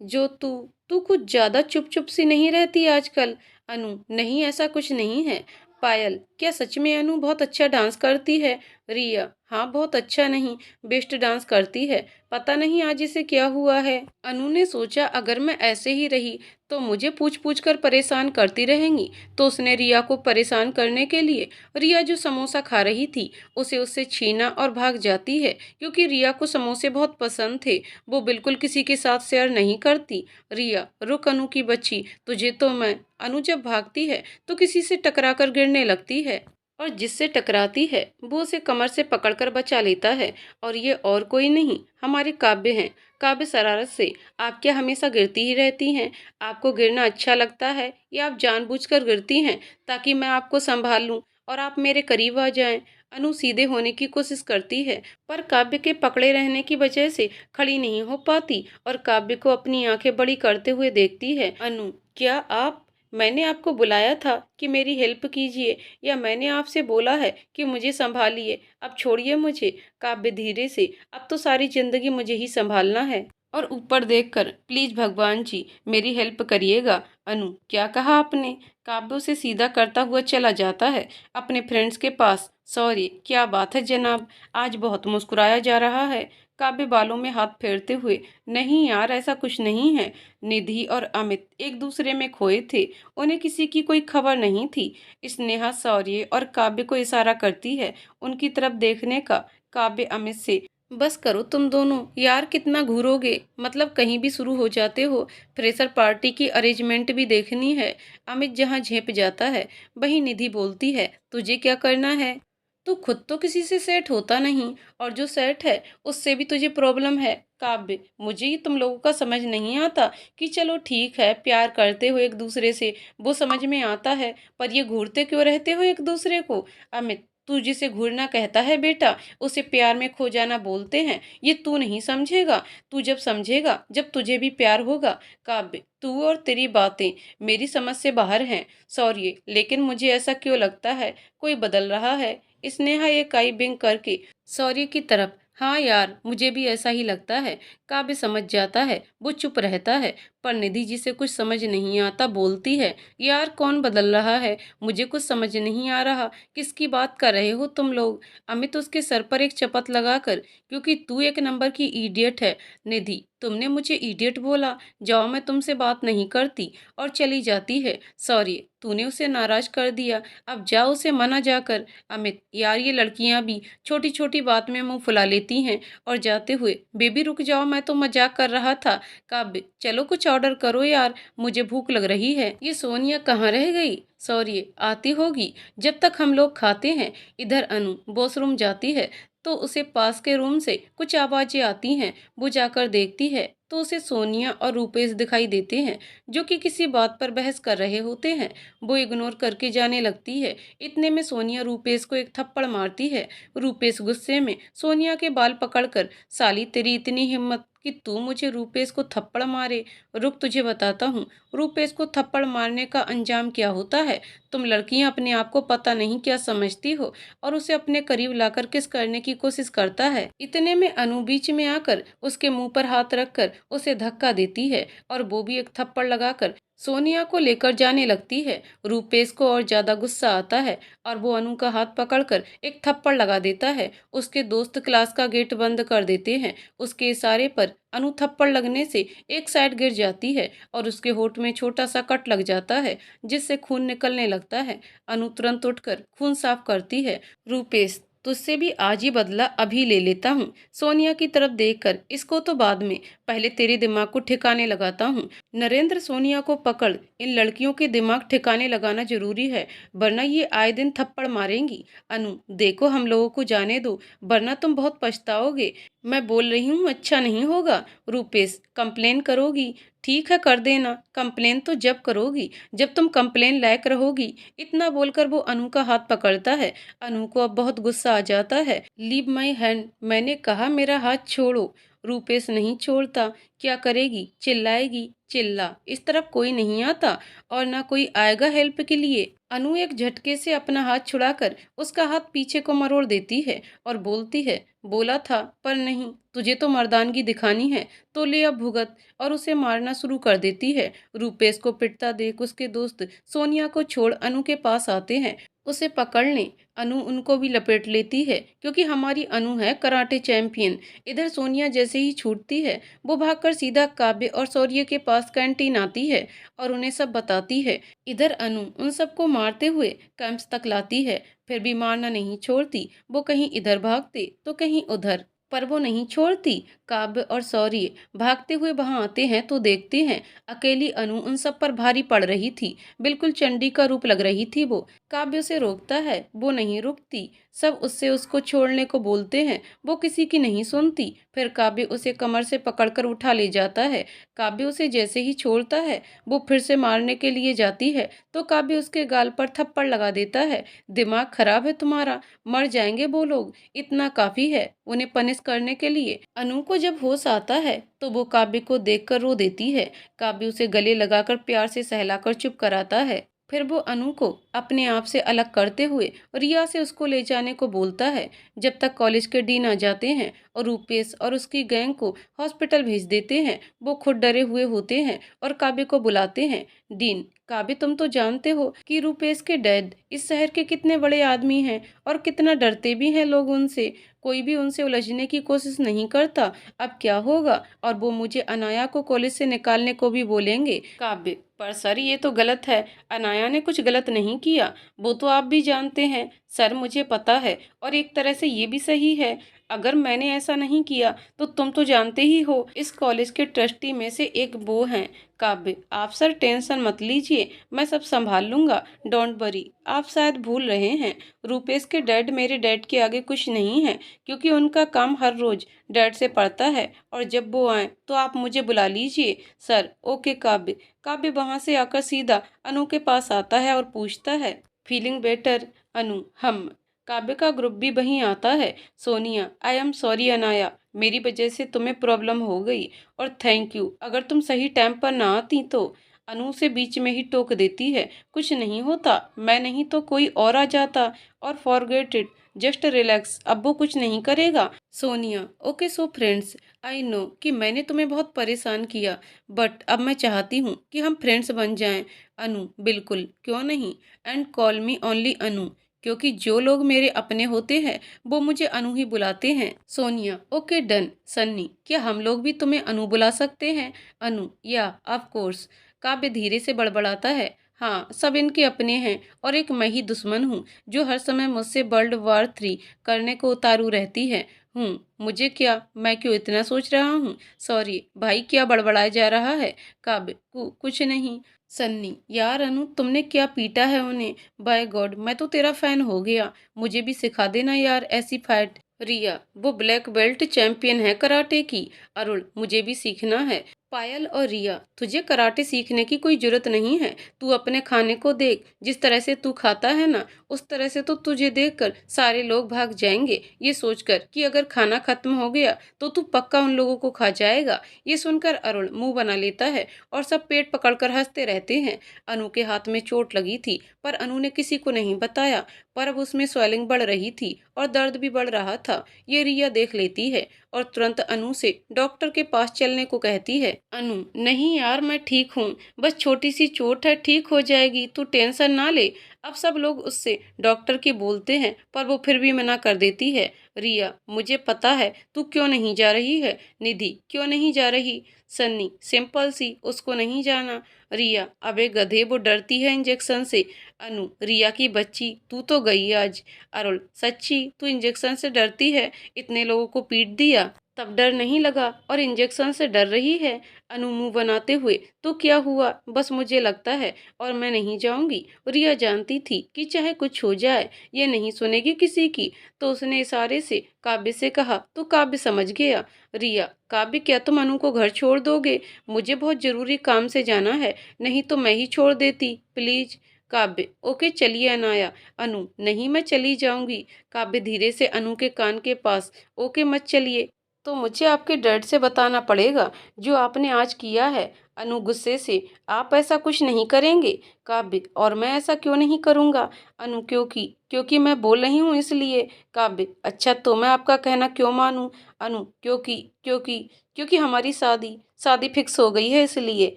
जो तू तू कुछ ज्यादा चुप चुप सी नहीं रहती आजकल। अनु, नहीं ऐसा कुछ नहीं है। पायल, क्या सच में अनु बहुत अच्छा डांस करती है। रिया, हाँ बहुत अच्छा नहीं, बेस्ट डांस करती है। पता नहीं आज इसे क्या हुआ है। अनु ने सोचा अगर मैं ऐसे ही रही तो मुझे पूछ पूछ कर परेशान करती रहेंगी, तो उसने रिया को परेशान करने के लिए रिया जो समोसा खा रही थी उसे उससे छीना और भाग जाती है, क्योंकि रिया को समोसे बहुत पसंद थे। वो बिल्कुल किसी के साथ शेयर नहीं करती। रिया, रुक अनु की बच्ची, तुझे तो मैं। अनु जब भागती है तो किसी से टकरा कर गिरने लगती है, और जिससे टकराती है वो उसे कमर से पकड़कर बचा लेता है, और ये और कोई नहीं, हमारे काव्य हैं। काव्य शरारत से, आप क्या हमेशा गिरती ही रहती हैं। आपको गिरना अच्छा लगता है या आप जानबूझकर गिरती हैं ताकि मैं आपको संभाल लूं और आप मेरे करीब आ जाएं। अनु सीधे होने की कोशिश करती है, पर काव्य के पकड़े रहने की वजह से खड़ी नहीं हो पाती और काव्य को अपनी आंखें बड़ी करते हुए देखती है। अनु, क्या आप, मैंने आपको बुलाया था कि मेरी हेल्प कीजिए, या मैंने आपसे बोला है कि मुझे संभालिए। अब छोड़िए मुझे। काव्य धीरे से, अब तो सारी जिंदगी मुझे ही संभालना है, और ऊपर देखकर प्लीज भगवान जी मेरी हेल्प करिएगा। अनु, क्या कहा आपने। काव्य उसे सीधा करता हुआ चला जाता है अपने फ्रेंड्स के पास। सॉरी, क्या बात है जनाब, आज बहुत मुस्कुराया जा रहा है। काव्य बालों में हाथ फेरते हुए, नहीं यार ऐसा कुछ नहीं है। निधि और अमित एक दूसरे में खोए थे, उन्हें किसी की कोई खबर नहीं थी। स्नेहा शौर्य और काव्य को इशारा करती है उनकी तरफ देखने का। काव्य अमित से, बस करो तुम दोनों यार, कितना घूरोगे, मतलब कहीं भी शुरू हो जाते हो। फ्रेशर पार्टी की अरेंजमेंट भी देखनी है। अमित जहाँ झेप जाता है वहीं निधि बोलती है, तुझे क्या करना है, तू खुद तो किसी से सेट होता नहीं, और जो सेट है उससे भी तुझे प्रॉब्लम है। काव्य, मुझे ये तुम लोगों का समझ नहीं आता कि चलो ठीक है प्यार करते हो एक दूसरे से, वो समझ में आता है, पर ये घूरते क्यों रहते हो एक दूसरे को। अमित, तू जिसे घूरना कहता है बेटा, उसे प्यार में खो जाना बोलते हैं, ये तू नहीं समझेगा। तू जब समझेगा जब तुझे भी प्यार होगा। काव्य, तू और तेरी बातें मेरी समझ से बाहर हैं। सॉरी, लेकिन मुझे ऐसा क्यों लगता है कोई बदल रहा है। स्नेहा एक आई बिंग करके सॉरी की तरफ, हाँ यार मुझे भी ऐसा ही लगता है। काव्य समझ जाता है, वो चुप रहता है, पर निधि जी से कुछ समझ नहीं आता, बोलती है, यार कौन बदल रहा है, मुझे कुछ समझ नहीं आ रहा, किसकी बात कर रहे हो तुम लोग। अमित उसके सर पर एक चपत लगाकर, क्योंकि तू एक नंबर की इडियट है। निधि, तुमने मुझे इडियट बोला, जाओ मैं तुमसे बात नहीं करती, और चली जाती है। सॉरी, तूने उसे नाराज कर दिया, अब जाओ उसे मना जाकर। अमित, यार ये लड़कियां भी छोटी छोटी बात में मुंह फुला लेती हैं। और जाते हुए, बेबी रुक जाओ, मैं तो मजाक कर रहा था। काव्य, चलो कुछ ऑर्डर करो यार, मुझे भूख लग रही है। ये सोनिया कहाँ रह गई। सॉरी, आती होगी जब तक हम लोग खाते हैं। इधर अनु वॉशरूम जाती है तो उसे पास के रूम से कुछ आवाजें आती हैं। वो जाकर देखती है तो उसे सोनिया और रूपेश दिखाई देते हैं, जो कि किसी बात पर बहस कर रहे होते हैं। वो इग्नोर करके जाने लगती है। इतने में सोनिया रूपेश को एक थप्पड़ मारती है। रूपेश गुस्से में सोनिया के बाल पकड़कर, साली तेरी इतनी हिम्मत कि तू मुझे रूपेश को थप्पड़ मारे, रुक तुझे बताता हूँ रूपेश को थप्पड़ मारने का अंजाम क्या होता है। तुम लड़कियां अपने आप को पता नहीं क्या समझती हो। और उसे अपने करीब लाकर किस करने की कोशिश करता है। इतने में अनु बीच में आकर उसके मुंह पर हाथ रखकर उसे धक्का देती है और वो भी एक थप्पड़ लगाकर सोनिया को लेकर जाने लगती है। रूपेश को और ज्यादा गुस्सा आता है और वो अनु का हाथ पकड़कर एक थप्पड़ लगा देता है। उसके दोस्त क्लास का गेट बंद कर देते हैं। उसके इशारे पर अनु थप्पड़ लगने से एक साइड गिर जाती है और उसके होठ में छोटा सा कट लग जाता है, जिससे खून निकलने लगता है। अनु तुरंत उठकर खून साफ करती है। रूपेश, तुझसे भी आज ही बदला अभी ले लेता हूँ। सोनिया की तरफ देखकर, इसको तो बाद में, पहले तेरे दिमाग को ठिकाने लगाता हूँ। नरेंद्र, सोनिया को पकड़। इन लड़कियों के दिमाग ठिकाने लगाना जरूरी है, वरना ये आए दिन थप्पड़ मारेंगी। अनु, देखो हम लोगों को जाने दो, वरना तुम बहुत पछताओगे। मैं बोल रही हूँ, अच्छा नहीं होगा। रूपेश, कंप्लेन करोगी? ठीक है, कर देना। कंप्लेन तो जब करोगी जब तुम कंप्लेन लायक रहोगी। इतना बोलकर वो अनु का हाथ पकड़ता है। अनु को अब बहुत गुस्सा आ जाता है। लीव माई हैंड, मैंने कहा मेरा हाथ छोड़ो। रूपेश नहीं छोड़ता। क्या करेगी? चिल्लाएगी? चिल्ला, इस तरफ कोई नहीं आता और ना कोई आएगा हेल्प के लिए। अनु एक झटके से अपना हाथ छुड़ाकर उसका हाथ पीछे को मरोड़ देती है और बोलती है, बोला था पर नहीं, तुझे तो मर्दानगी दिखानी है तो ले अब भुगत। और उसे मारना शुरू कर देती है। रूपेश को पिटता देख उसके दोस्त सोनिया को छोड़ अनु के पास आते हैं उसे पकड़ने। अनु उनको भी लपेट लेती है, क्योंकि हमारी अनु है कराटे चैंपियन। इधर सोनिया जैसे ही छूटती है, वो भागकर सीधा काव्य और शौर्य के पास कैंटीन आती है और उन्हें सब बताती है। इधर अनु उन सबको मारते हुए कैंप्स तक लाती है, फिर भी मारना नहीं छोड़ती। वो कहीं इधर भागते तो कहीं उधर, पर वो नहीं छोड़ती। काव्य और शौर्य भागते हुए वहां आते हैं तो देखते हैं अकेली अनु उन सब पर भारी पड़ रही थी। बिल्कुल चंडी का रूप लग रही थी वो। काव्य उसे रोकता है, वो नहीं रुकती। सब उससे उसको छोड़ने को बोलते हैं, वो किसी की नहीं सुनती। फिर काव्य उसे कमर से पकड़कर उठा ले जाता है। काव्य उसे जैसे ही छोड़ता है, वो फिर से मारने के लिए जाती है तो काव्य उसके गाल पर थप्पड़ लगा देता है। दिमाग खराब है तुम्हारा, मर जाएंगे वो लोग, इतना काफी है उन्हें पनिश करने के लिए। अनु को जब होश आता है तो वो काव्य को देखकर रो देती है। काव्य उसे गले लगाकर प्यार से सहलाकर चुप कराता है। फिर वो अनु को अपने आप से अलग करते हुए रिया से उसको ले जाने को बोलता है। जब तक कॉलेज के डीन आ जाते हैं और रूपेश और उसकी गैंग को हॉस्पिटल भेज देते हैं। वो खुद डरे हुए होते हैं और काव्य को बुलाते हैं। डीन, काव्य, तुम तो जानते हो कि रूपेश के डैड इस शहर के कितने बड़े आदमी हैं और कितना डरते भी हैं लोग उनसे। कोई भी उनसे उलझने की कोशिश नहीं करता। अब क्या होगा? और वो मुझे अनाया को कॉलेज से निकालने को भी बोलेंगे। काव्य, पर सर ये तो गलत है। अनाया ने कुछ गलत नहीं किया, वो तो आप भी जानते हैं। सर मुझे पता है, और एक तरह से ये भी सही है। अगर मैंने ऐसा नहीं किया तो तुम तो जानते ही हो इस कॉलेज के ट्रस्टी में से एक वो हैं। काव्य, आप सर टेंशन मत लीजिए, मैं सब संभाल लूंगा, डोंट वरी। आप शायद भूल रहे हैं, रूपेश के डैड मेरे डैड के आगे कुछ नहीं है, क्योंकि उनका काम हर रोज डैड से पड़ता है। और जब वो आए तो आप मुझे बुला लीजिए। सर, ओके काव्य। काव्य वहां से आकर सीधा अनु के पास आता है और पूछता है, फीलिंग बेटर अनु? हम काव्य का ग्रुप भी वहीं आता है। Sonia, I am sorry Anaya, मेरी वजह से तुम्हें प्रॉब्लम हो गई, और थैंक यू, अगर तुम सही टाइम पर ना आती तो। अनु से बीच में ही टोक देती है, कुछ नहीं होता, मैं नहीं तो कोई और आ जाता। और फॉरगेट इट, जस्ट रिलैक्स, अब वो कुछ नहीं करेगा। Sonia, okay so friends, I know कि मैंने तुम्हें बहुत परेशान किया, बट अब मैं चाहती हूँ कि हम फ्रेंड्स बन जाएं। अनु, बिल्कुल, क्यों नहीं। एंड कॉल मी ओनली अनु, क्योंकि जो लोग मेरे अपने होते हैं वो मुझे अनु ही बुलाते हैं। Sonia, okay done. सन्नी, क्या हम लोग भी तुम्हें अनु बुला सकते हैं? अनु, या ऑफ कोर्स। काव्य धीरे से बड़बड़ाता है, हाँ, सब इनके अपने हैं और एक मैं ही दुश्मन हूँ जो हर समय मुझसे वर्ल्ड वॉर 3 करने को उतारू रहती है। मुझे क्या, मैं क्यों इतना सोच रहा हूँ? सॉरी भाई, क्या बड़बड़ाया जा रहा है? काव्य, कुछ नहीं। सन्नी, यार अनु, तुमने क्या पीटा है उन्हें? बाय गॉड, मैं तो तेरा फैन हो गया, मुझे भी सिखा देना यार ऐसी फाइट। रिया, वो ब्लैक बेल्ट चैंपियन है कराटे की। अरुण, मुझे भी सीखना है। पायल और रिया, तुझे कराटे सीखने की कोई जरूरत नहीं है। तू अपने खाने को देख, जिस तरह से तू खाता है ना, उस तरह से तो तुझे देखकर सारे लोग भाग जाएंगे, ये सोचकर कि अगर खाना खत्म हो गया तो तू पक्का उन लोगों को खा जाएगा। ये सुनकर अरुण मुंह बना लेता है और सब पेट पकड़कर हंसते रहते हैं। अनु के हाथ में चोट लगी थी, पर अनु ने किसी को नहीं बताया। पर अब उसमें स्वेलिंग बढ़ रही थी और दर्द भी बढ़ रहा था। ये रिया देख लेती है और तुरंत अनु से डॉक्टर के पास चलने को कहती है। अनु, नहीं यार, मैं ठीक हूँ, बस छोटी सी चोट है, ठीक हो जाएगी, तू टेंशन ना ले। अब सब लोग उससे डॉक्टर की बोलते हैं, पर वो फिर भी मना कर देती है। रिया, मुझे पता है तू क्यों नहीं जा रही है। निधि, क्यों नहीं जा रही। सन्नी, सिंपल सी, उसको नहीं जाना। रिया, अबे गधे, वो डरती है इंजेक्शन से। अनु, रिया की बच्ची, तू तो गई आज। अरुण, सच्ची तू इंजेक्शन से डरती है, इतने लोगों को पीट दिया तब डर नहीं लगा और इंजेक्शन से डर रही है। अनु मुंह बनाते हुए, तो क्या हुआ, बस मुझे लगता है और मैं नहीं जाऊंगी। रिया जानती थी कि चाहे कुछ हो जाए ये नहीं सुनेगी किसी की, तो उसने इशारे से काव्य से कहा, तो काव्य समझ गया। रिया, काव्य, क्या तुम अनु को घर छोड़ दोगे। मुझे बहुत जरूरी काम से जाना है, नहीं तो मैं ही छोड़ देती, प्लीज। काव्य, ओके चलिए अनाया। अनु, नहीं मैं चली जाऊंगी। काव्य धीरे से अनु के कान के पास, ओके मत चलिए, तो मुझे आपके डैड से बताना पड़ेगा जो आपने आज किया है। अनु गुस्से से, आप ऐसा कुछ नहीं करेंगे। काव्य, और मैं ऐसा क्यों नहीं करूंगा। अनु, क्योंकि क्योंकि मैं बोल रही हूँ इसलिए। काव्य, अच्छा तो मैं आपका कहना क्यों मानूं। अनु, क्योंकि क्योंकि क्योंकि हमारी शादी शादी फिक्स हो गई है इसलिए।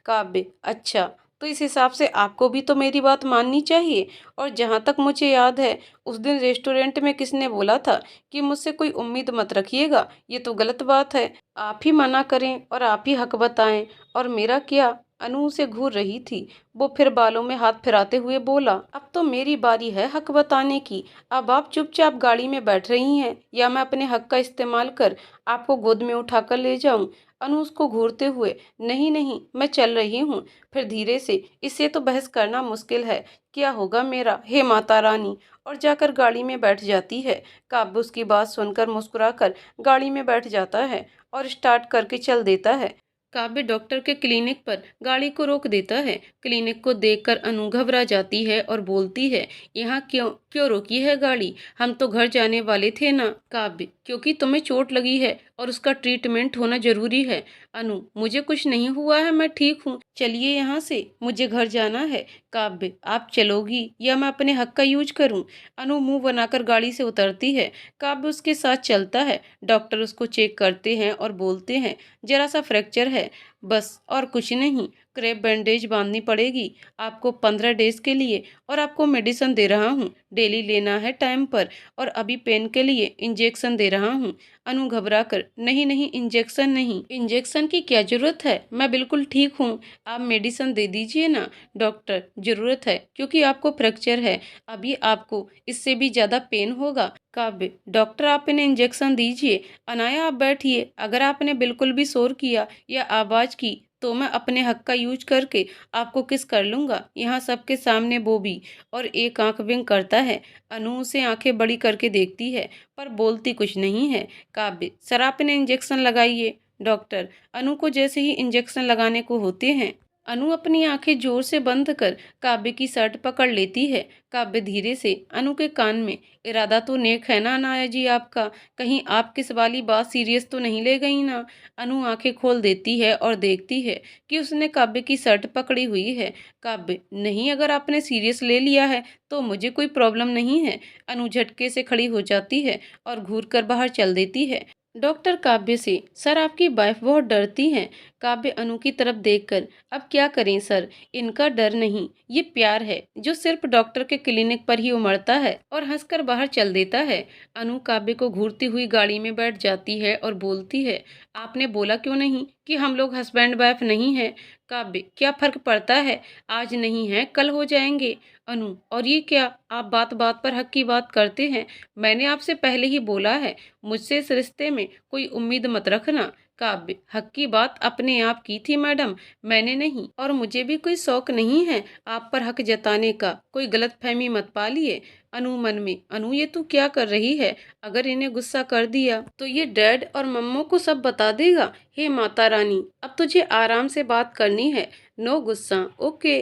काव्य, अच्छा, तो इस हिसाब से आपको भी तो मेरी बात माननी चाहिए। और जहाँ तक मुझे याद है, उस दिन रेस्टोरेंट में किसने बोला था कि मुझसे कोई उम्मीद मत रखिएगा। ये तो गलत बात है। आप ही मना करें और आप ही हक बताएं, और मेरा क्या। अनु उसे घूर रही थी। वो फिर बालों में हाथ फिराते हुए बोला, अब तो मेरी बारी है हक बताने की। अब आप चुपचाप गाड़ी में बैठ रही हैं या मैं अपने हक का इस्तेमाल कर आपको गोद में उठाकर ले जाऊं। अनु उसको घूरते हुए, नहीं नहीं, मैं चल रही हूँ। फिर धीरे से, इससे तो बहस करना मुश्किल है, क्या होगा मेरा, हे माता रानी, और जाकर गाड़ी में बैठ जाती है। काव्य उसकी बात सुनकर मुस्कुराकर गाड़ी में बैठ जाता है और स्टार्ट करके चल देता है। काव्य डॉक्टर के क्लिनिक पर गाड़ी को रोक देता है। क्लिनिक को देखकर अनु घबरा जाती है और बोलती है, यहाँ क्यों क्यों रोकी है गाड़ी, हम तो घर जाने वाले थे ना। काव्य, क्योंकि तुम्हें चोट लगी है और उसका ट्रीटमेंट होना जरूरी है। अनु, मुझे कुछ नहीं हुआ है, मैं ठीक हूँ, चलिए यहाँ से, मुझे घर जाना है। काव्य, आप चलोगी या मैं अपने हक का यूज करूँ। अनु मुंह बनाकर गाड़ी से उतरती है। काव्य उसके साथ चलता है। डॉक्टर उसको चेक करते हैं और बोलते हैं, जरा सा फ्रैक्चर है, बस और कुछ नहीं। क्रेप बैंडेज बांधनी पड़ेगी आपको 15 डेज के लिए, और आपको मेडिसिन दे रहा हूँ, डेली लेना है टाइम पर, और अभी पेन के लिए इंजेक्शन दे रहा हूँ। अनु घबरा कर, नहीं नहीं, इंजेक्शन नहीं, इंजेक्शन की क्या जरूरत है, मैं बिल्कुल ठीक हूँ, आप मेडिसिन दे दीजिए ना। डॉक्टर, जरूरत है क्योंकि आपको फ्रैक्चर है, अभी आपको इससे भी ज़्यादा पेन होगा। काव्य, डॉक्टर आप इन्हें इंजेक्शन दीजिए। अनाया, आप बैठिए, अगर आपने बिल्कुल भी शोर किया या आवाज़ की तो मैं अपने हक का यूज करके आपको किस कर लूँगा, यहाँ सबके सामने। वो भी, और एक आंख विंक करता है। अनु उसे आंखें बड़ी करके देखती है पर बोलती कुछ नहीं है। काव्य, सर आप इन्हें इंजेक्शन लगाइए। डॉक्टर, अनु को जैसे ही इंजेक्शन लगाने को होते हैं, अनु अपनी आंखें जोर से बंद कर काव्य की शर्ट पकड़ लेती है। काव्य धीरे से अनु के कान में, इरादा तो नेक है ना अनाया जी आपका, कहीं आप किस वाली बात सीरियस तो नहीं ले गई ना। अनु आंखें खोल देती है और देखती है कि उसने काव्य की शर्ट पकड़ी हुई है। काव्य, नहीं, अगर आपने सीरियस ले लिया है तो मुझे कोई प्रॉब्लम नहीं है। अनु झटके से खड़ी हो जाती है और घूर कर बाहर चल देती है। डॉक्टर काव्य से, सर आपकी वाइफ बहुत डरती हैं। काव्य अनु की तरफ देखकर, अब क्या करें सर, इनका डर नहीं, ये प्यार है जो सिर्फ डॉक्टर के क्लिनिक पर ही उमड़ता है, और हंसकर बाहर चल देता है। अनु काव्य को घूरती हुई गाड़ी में बैठ जाती है और बोलती है, आपने बोला क्यों नहीं कि हम लोग हस्बैंड वाइफ नहीं है। काव्य, क्या फर्क पड़ता है, आज नहीं है कल हो जाएंगे। अनु, और ये क्या, आप बात बात पर हक की बात करते हैं, मैंने आपसे पहले ही बोला है मुझसे इस रिश्ते में कोई उम्मीद मत रखना। काव्य, हक की बात अपने आप की थी मैडम, मैंने नहीं, और मुझे भी कोई शौक नहीं है आप पर हक जताने का, कोई गलतफहमी मत पालिए। अनु मन में, अनु ये तू क्या कर रही है? अगर इन्हें गुस्सा कर दिया तो ये डैड और मम्मो को सब बता देगा। हे माता रानी, अब तुझे आराम से बात करनी है, नो गुस्सा, ओके।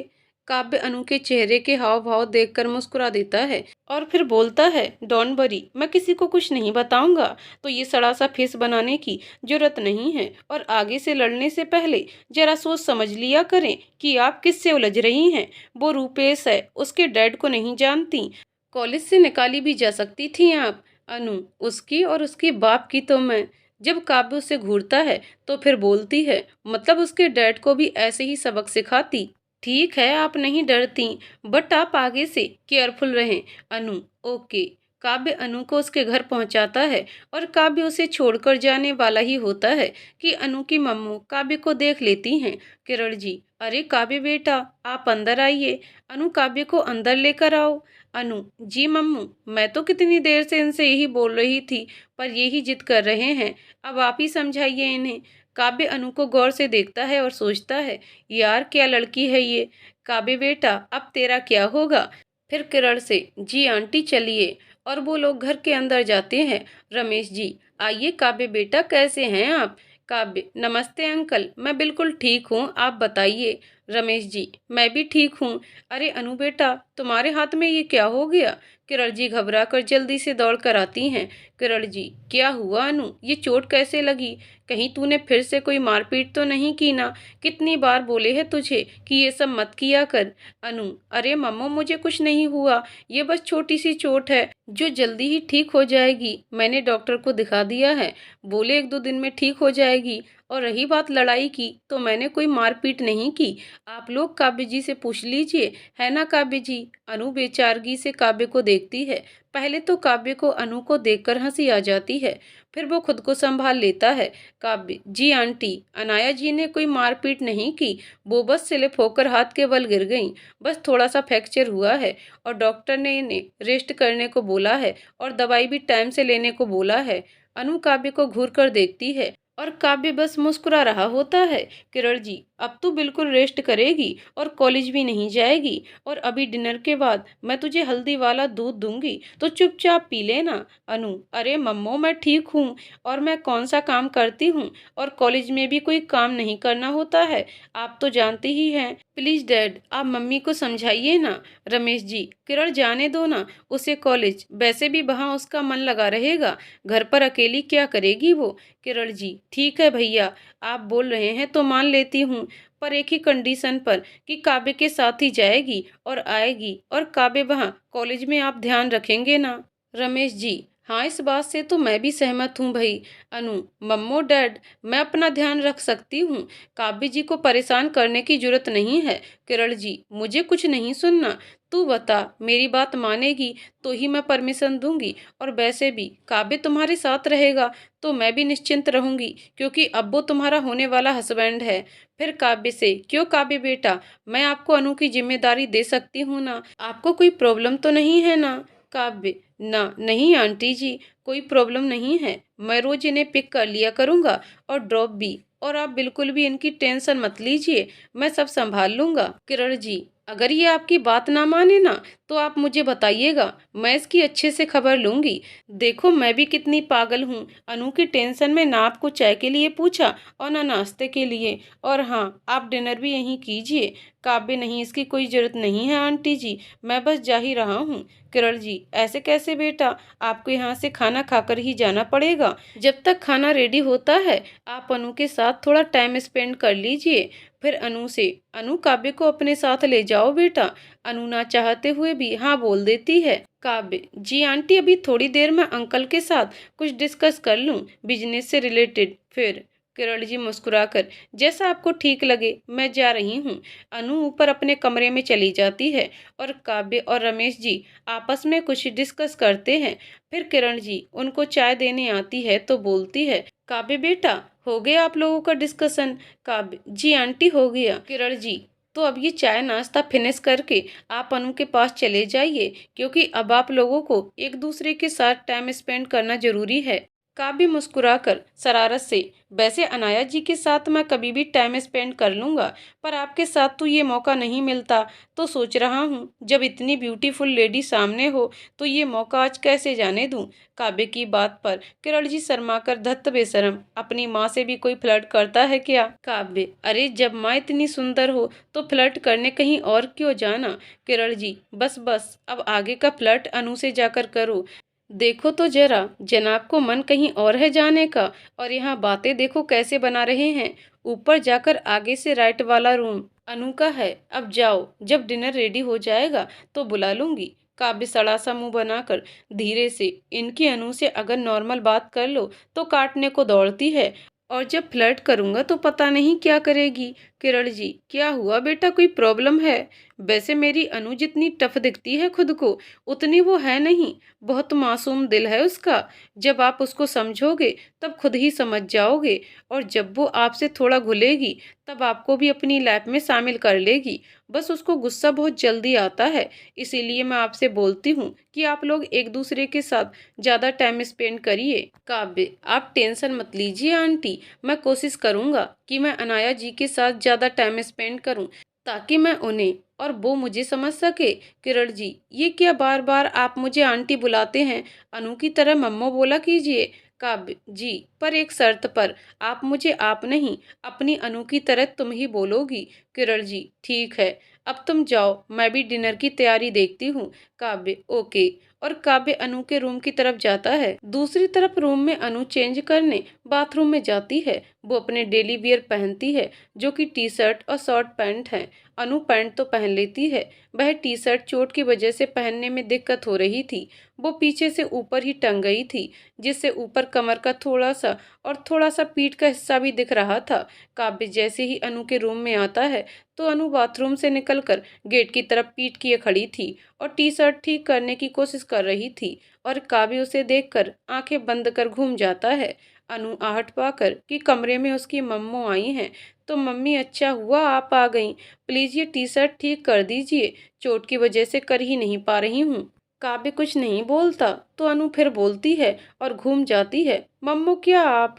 काव्य अनु के चेहरे के हाव भाव देखकर मुस्कुरा देता है और फिर बोलता है, डोंट वरी, मैं किसी को कुछ नहीं बताऊंगा। तो ये सड़ा सा फेस बनाने की जरूरत नहीं है, और आगे से लड़ने से पहले जरा सोच समझ लिया करें कि आप किससे उलझ रही हैं। वो रूपेश है, उसके डैड को नहीं जानती, कॉलेज से निकाली भी जा सकती थी आप। अनु, उसकी और उसके बाप की तो मैं। जब काव्य उसे घूरता है तो फिर बोलती है, मतलब उसके डैड को भी ऐसे ही सबक सिखाती। ठीक है, आप नहीं डरती, बट आप आगे से केयरफुल रहें। अनु, ओके। काव्य अनु को उसके घर पहुंचाता है और काव्य उसे छोड़कर जाने वाला ही होता है कि अनु की मम्मू काव्य को देख लेती हैं। किरण जी, अरे काव्य बेटा, आप अंदर आइए, अनु काव्य को अंदर लेकर आओ। अनु, जी मम्मू, मैं तो कितनी देर से इनसे यही बोल रही थी, पर यही जिद कर रहे हैं, अब आप ही समझाइए इन्हें। काव्य अनु को गौर से देखता है और सोचता है, यार क्या लड़की है ये। काव्य बेटा, अब तेरा क्या होगा? फिर किरण से, जी आंटी चलिए, और वो लोग घर के अंदर जाते हैं। रमेश जी, आइए काव्य बेटा, कैसे हैं आप? काव्य, नमस्ते अंकल, मैं बिल्कुल ठीक हूँ, आप बताइए। रमेश जी, मैं भी ठीक हूँ। अरे अनु बेटा, तुम्हारे हाथ में ये क्या हो गया? किरण जी घबरा कर जल्दी से दौड़ कर आती हैं। किरण जी, क्या हुआ अनु, ये चोट कैसे लगी? कहीं तूने फिर से कोई मारपीट तो नहीं की ना? कितनी बार बोले हैं तुझे कि ये सब मत किया कर। अनु, अरे मम्मो, मुझे कुछ नहीं हुआ, ये बस छोटी सी चोट है जो जल्दी ही ठीक हो जाएगी। मैंने डॉक्टर को दिखा दिया है, बोले 1-2 दिन में ठीक हो जाएगी। और रही बात लड़ाई की, तो मैंने कोई मारपीट नहीं की, आप लोग काव्य जी से पूछ लीजिए, है ना काव्य जी? अनु बेचारगी से काव्य को देखती है। पहले तो काव्य को अनु को देखकर हंसी आ जाती है, फिर वो खुद को संभाल लेता है। काव्य, जी आंटी, अनाया जी ने कोई मारपीट नहीं की, वो बस स्लिप होकर हाथ के बल गिर गईं, बस थोड़ा सा फ्रैक्चर हुआ है, और डॉक्टर ने इन्हें रेस्ट करने को बोला है और दवाई भी टाइम से लेने को बोला है। अनु काव्य को घूर कर देखती है और काव्य बस मुस्कुरा रहा होता है। किरण जी, अब तू बिल्कुल रेस्ट करेगी और कॉलेज भी नहीं जाएगी, और अभी डिनर के बाद मैं तुझे हल्दी वाला दूध दूंगी, तो चुपचाप पी लेना। अनु, अरे मम्मो, मैं ठीक हूँ, और मैं कौन सा काम करती हूँ, और कॉलेज में भी कोई काम नहीं करना होता है, आप तो जानते ही हैं। प्लीज डैड, आप मम्मी को समझाइए ना। रमेश जी, किरण जाने दो ना उसे कॉलेज, वैसे भी वहाँ उसका मन लगा रहेगा, घर पर अकेली क्या करेगी वो। किरण जी, ठीक है भैया, आप बोल रहे हैं तो मान लेती हूँ, पर एक ही कंडीशन पर, कि काव्य के साथ ही जाएगी और आएगी, और काव्य वहाँ कॉलेज में आप ध्यान रखेंगे ना? रमेश जी, हाँ, इस बात से तो मैं भी सहमत हूँ भाई। अनु, मम्मो डैड, मैं अपना ध्यान रख सकती हूँ, काव्य जी को परेशान करने की जरूरत नहीं है। किरण जी, मुझे कुछ नहीं सुनना, तू बता, मेरी बात मानेगी तो ही मैं परमिशन दूंगी, और वैसे भी काव्य तुम्हारे साथ रहेगा तो मैं भी निश्चिंत रहूंगी, क्योंकि अब वो तुम्हारा होने वाला हस्बैंड है। फिर काव्य से, क्यों काव्य बेटा, मैं आपको अनु की जिम्मेदारी दे सकती हूँ ना, आपको कोई प्रॉब्लम तो नहीं है ना? काव्य, ना नहीं आंटी जी, कोई प्रॉब्लम नहीं है, मैं रोज इन्हें पिक कर लिया करूँगा और ड्रॉप भी, और आप बिल्कुल भी इनकी टेंशन मत लीजिए, मैं सब संभाल लूँगा। किरण जी, अगर ये आपकी बात ना माने ना, तो आप मुझे बताइएगा, मैं इसकी अच्छे से खबर लूँगी। देखो मैं भी कितनी पागल हूँ, अनु की टेंशन में ना आपको चाय के लिए पूछा और ना नाश्ते के लिए, और हाँ, आप डिनर भी यहीं कीजिए। काव्य, नहीं, इसकी कोई ज़रूरत नहीं है आंटी जी, मैं बस जा ही रहा हूँ। किरण जी, ऐसे कैसे बेटा, आपको यहाँ से खाना खाकर ही जाना पड़ेगा। जब तक खाना रेडी होता है आप अनु के साथ थोड़ा टाइम स्पेंड कर लीजिए। फिर अनु से, अनु काव्य को अपने साथ ले जाओ बेटा। अनु ना चाहते हुए भी हाँ बोल देती है। काव्य, जी आंटी, अभी थोड़ी देर में अंकल के साथ कुछ डिस्कस कर लूँ बिजनेस से रिलेटेड। फिर किरण जी मुस्कुराकर, जैसा आपको ठीक लगे, मैं जा रही हूँ। अनु ऊपर अपने कमरे में चली जाती है और काव्य और रमेश जी आपस में कुछ डिस्कस करते हैं। फिर किरण जी उनको चाय देने आती है तो बोलती है, काव्य बेटा, हो गया आप लोगों का डिस्कशन? काव्य, जी आंटी हो गया। किरण जी, तो अब ये चाय नाश्ता फिनिश करके आप अनु के पास चले जाइए, क्योंकि अब आप लोगों को एक दूसरे के साथ टाइम स्पेंड करना जरूरी है। काव्य मुस्कुराकर शरारत से, वैसे अनाया जी के साथ मैं कभी भी टाइम स्पेंड कर लूंगा, पर आपके साथ तो ये मौका नहीं मिलता। तो सोच रहा हूँ जब इतनी ब्यूटीफुल लेडी सामने हो तो ये मौका आज कैसे जाने दूं। काव्य की बात पर किरण जी शर्माकर, धत्त बेशरम, अपनी माँ से भी कोई फ्लर्ट करता है क्या? काव्य, अरे जब माँ इतनी सुंदर हो तो फ्लर्ट करने कहीं और क्यों जाना। किरण जी, बस बस, अब आगे का फ्लर्ट अनु से जाकर करो। देखो तो जरा, जनाब को मन कहीं और है जाने का, और यहाँ बातें देखो कैसे बना रहे हैं। ऊपर जाकर आगे से राइट वाला रूम अनु का है, अब जाओ, जब डिनर रेडी हो जाएगा तो बुला लूंगी। काव्य सड़ा सा मुंह बनाकर धीरे से, इनकी अनु से अगर नॉर्मल बात कर लो तो काटने को दौड़ती है, और जब फ्लर्ट करूंगा तो पता नहीं क्या करेगी। किरण जी, क्या हुआ बेटा, कोई प्रॉब्लम है? वैसे मेरी अनु जितनी टफ दिखती है खुद को, उतनी वो है नहीं। बहुत मासूम दिल है उसका। जब आप उसको समझोगे तब खुद ही समझ जाओगे, और जब वो आपसे थोड़ा घुलेगी तब आपको भी अपनी लाइफ में शामिल कर लेगी। बस उसको गुस्सा बहुत जल्दी आता है, इसीलिए मैं आपसे बोलती हूँ कि आप लोग एक दूसरे के साथ ज़्यादा टाइम स्पेंड करिए। काव्य, आप टेंशन मत लीजिए आंटी, मैं कोशिश करूँगा कि मैं अनाया जी के साथ ज़्यादा टाइम स्पेंड करूँ, ताकि मैं उन्हें और वो मुझे समझ सके। किरण जी, ये क्या बार बार आप मुझे आंटी बुलाते हैं? अनु की तरह मम्मो बोला कीजिए। काव्य जी, पर एक शर्त पर, आप मुझे आप नहीं, अपनी अनु की तरह तुम ही बोलोगी। किरण जी, ठीक है, अब तुम जाओ, मैं भी डिनर की तैयारी देखती हूँ। काव्य, ओके। और काव्य अनु के रूम की तरफ जाता है। दूसरी तरफ रूम में अनु चेंज करने बाथरूम में जाती है। वो अपने डेली वियर पहनती है, जो कि टी शर्ट और शॉर्ट पैंट है। अनु पैंट तो पहन लेती है, वह टी शर्ट चोट की वजह से पहनने में दिक्कत हो रही थी। वो पीछे से ऊपर ही टंग गई थी, जिससे ऊपर कमर का थोड़ा सा और थोड़ा सा पीठ का हिस्सा भी दिख रहा था। काव्य जैसे ही अनु के रूम में आता है तो अनु बाथरूम से निकलकर गेट की तरफ पीठ किए खड़ी थी और टी शर्ट ठीक करने की कोशिश कर रही थी, और काव्य उसे देखकर आंखें बंद कर घूम जाता है। अनु आहट पाकर कि कमरे में उसकी मम्मो आई हैं, तो मम्मी, अच्छा हुआ आप आ गईं, प्लीज ये टी शर्ट ठीक कर दीजिए, चोट की वजह से कर ही नहीं पा रही हूँ। काव्य कुछ नहीं बोलता तो अनु फिर बोलती है और घूम जाती है। मम्मो, क्या आप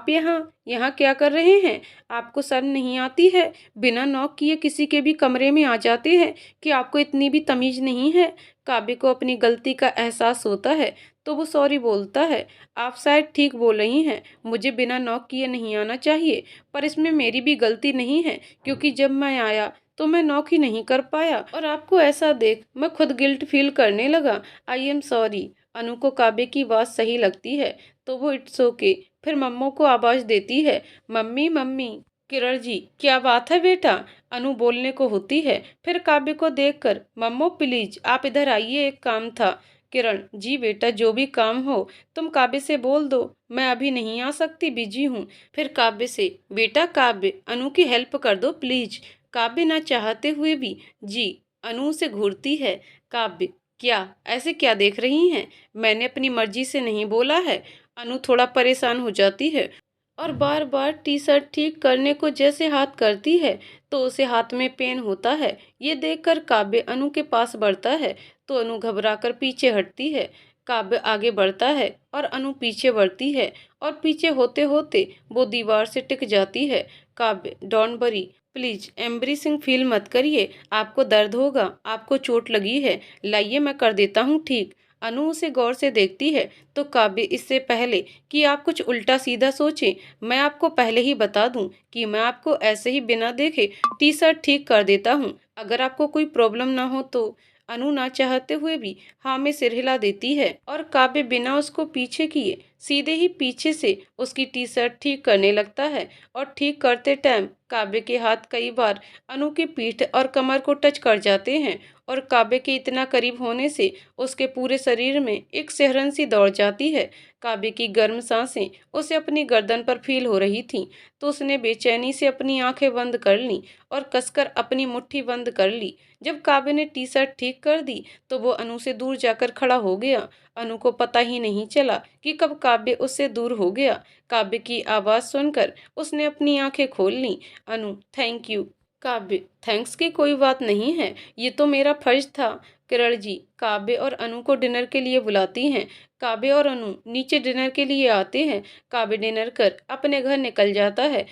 यहाँ यहाँ क्या कर रहे हैं? आपको शर्म नहीं आती है? बिना नॉक किए किसी के भी कमरे में आ जाते हैं, कि आपको इतनी भी तमीज नहीं है? काव्य को अपनी गलती का एहसास होता है तो वो सॉरी बोलता है। आप शायद ठीक बोल रही हैं, मुझे बिना नॉक किए नहीं आना चाहिए, पर इसमें मेरी भी गलती नहीं है, क्योंकि जब मैं आया तो मैं नॉक ही नहीं कर पाया, और आपको ऐसा देख मैं खुद गिल्ट फील करने लगा। I am sorry. अनु को काव्य की बात सही लगती है तो वो इट्स ओके फिर मम्मो को आवाज देती है, मम्मी मम्मी। किरण जी, क्या बात है बेटा? अनु बोलने को होती है, फिर काव्य को देखकर, मम्मो प्लीज आप इधर आइए, एक काम था। किरण जी, बेटा जो भी काम हो तुम काव्य से बोल दो, मैं अभी नहीं आ सकती, बिजी हूँ। फिर काव्य से, बेटा काव्य, अनु की हेल्प कर दो प्लीज। काव्य ना चाहते हुए भी, जी। अनु से घूरती है। काव्य, क्या ऐसे क्या देख रही हैं? मैंने अपनी मर्जी से नहीं बोला है। अनु थोड़ा परेशान हो जाती है और बार बार टी शर्ट ठीक करने को जैसे हाथ करती है तो उसे हाथ में पेन होता है। ये देखकर काव्य अनु के पास बढ़ता है तो अनु घबराकर पीछे हटती है। काव्य आगे बढ़ता है और अनु पीछे बढ़ती है, और पीछे होते होते वो दीवार से टिक जाती है। Kavya, don't worry, please embarrassing feel मत करिए, आपको दर्द होगा, आपको चोट लगी है, लाइए मैं कर देता हूँ ठीक। अनु उसे गौर से देखती है तो काव्य, इससे पहले कि आप कुछ उल्टा सीधा सोचें, मैं आपको पहले ही बता दूं कि मैं आपको ऐसे ही बिना देखे टी शर्ट ठीक कर देता हूं, अगर आपको कोई प्रॉब्लम ना हो तो। अनु ना चाहते हुए भी हाँ में सिर हिला देती है, और काव्य बिना उसको पीछे किए सीधे ही पीछे से उसकी टी शर्ट ठीक करने लगता है, और ठीक करते टाइम काव्य के हाथ कई बार अनु की पीठ और कमर को टच कर जाते हैं, और काव्य के इतना करीब होने से उसके पूरे शरीर में एक सिहरन सी दौड़ जाती है। काव्य की गर्म सांसें उसे अपनी गर्दन पर फील हो रही थीं, तो उसने बेचैनी से अपनी आंखें बंद कर लीं और कसकर अपनी मुट्ठी बंद कर ली। जब काव्य ने टी शर्ट ठीक कर दी तो वो अनु से दूर जाकर खड़ा हो गया। अनु को पता ही नहीं चला कि कब काव्य उससे दूर हो गया। काव्य की आवाज़ सुनकर उसने अपनी आंखें खोल लीं। अनु, थैंक यू। काव्य, थैंक्स की कोई बात नहीं है, ये तो मेरा फर्ज था। किरण जी काव्य और अनु को डिनर के लिए बुलाती हैं। काव्य और अनु नीचे डिनर के लिए आते हैं। काव्य डिनर कर अपने घर निकल जाता है।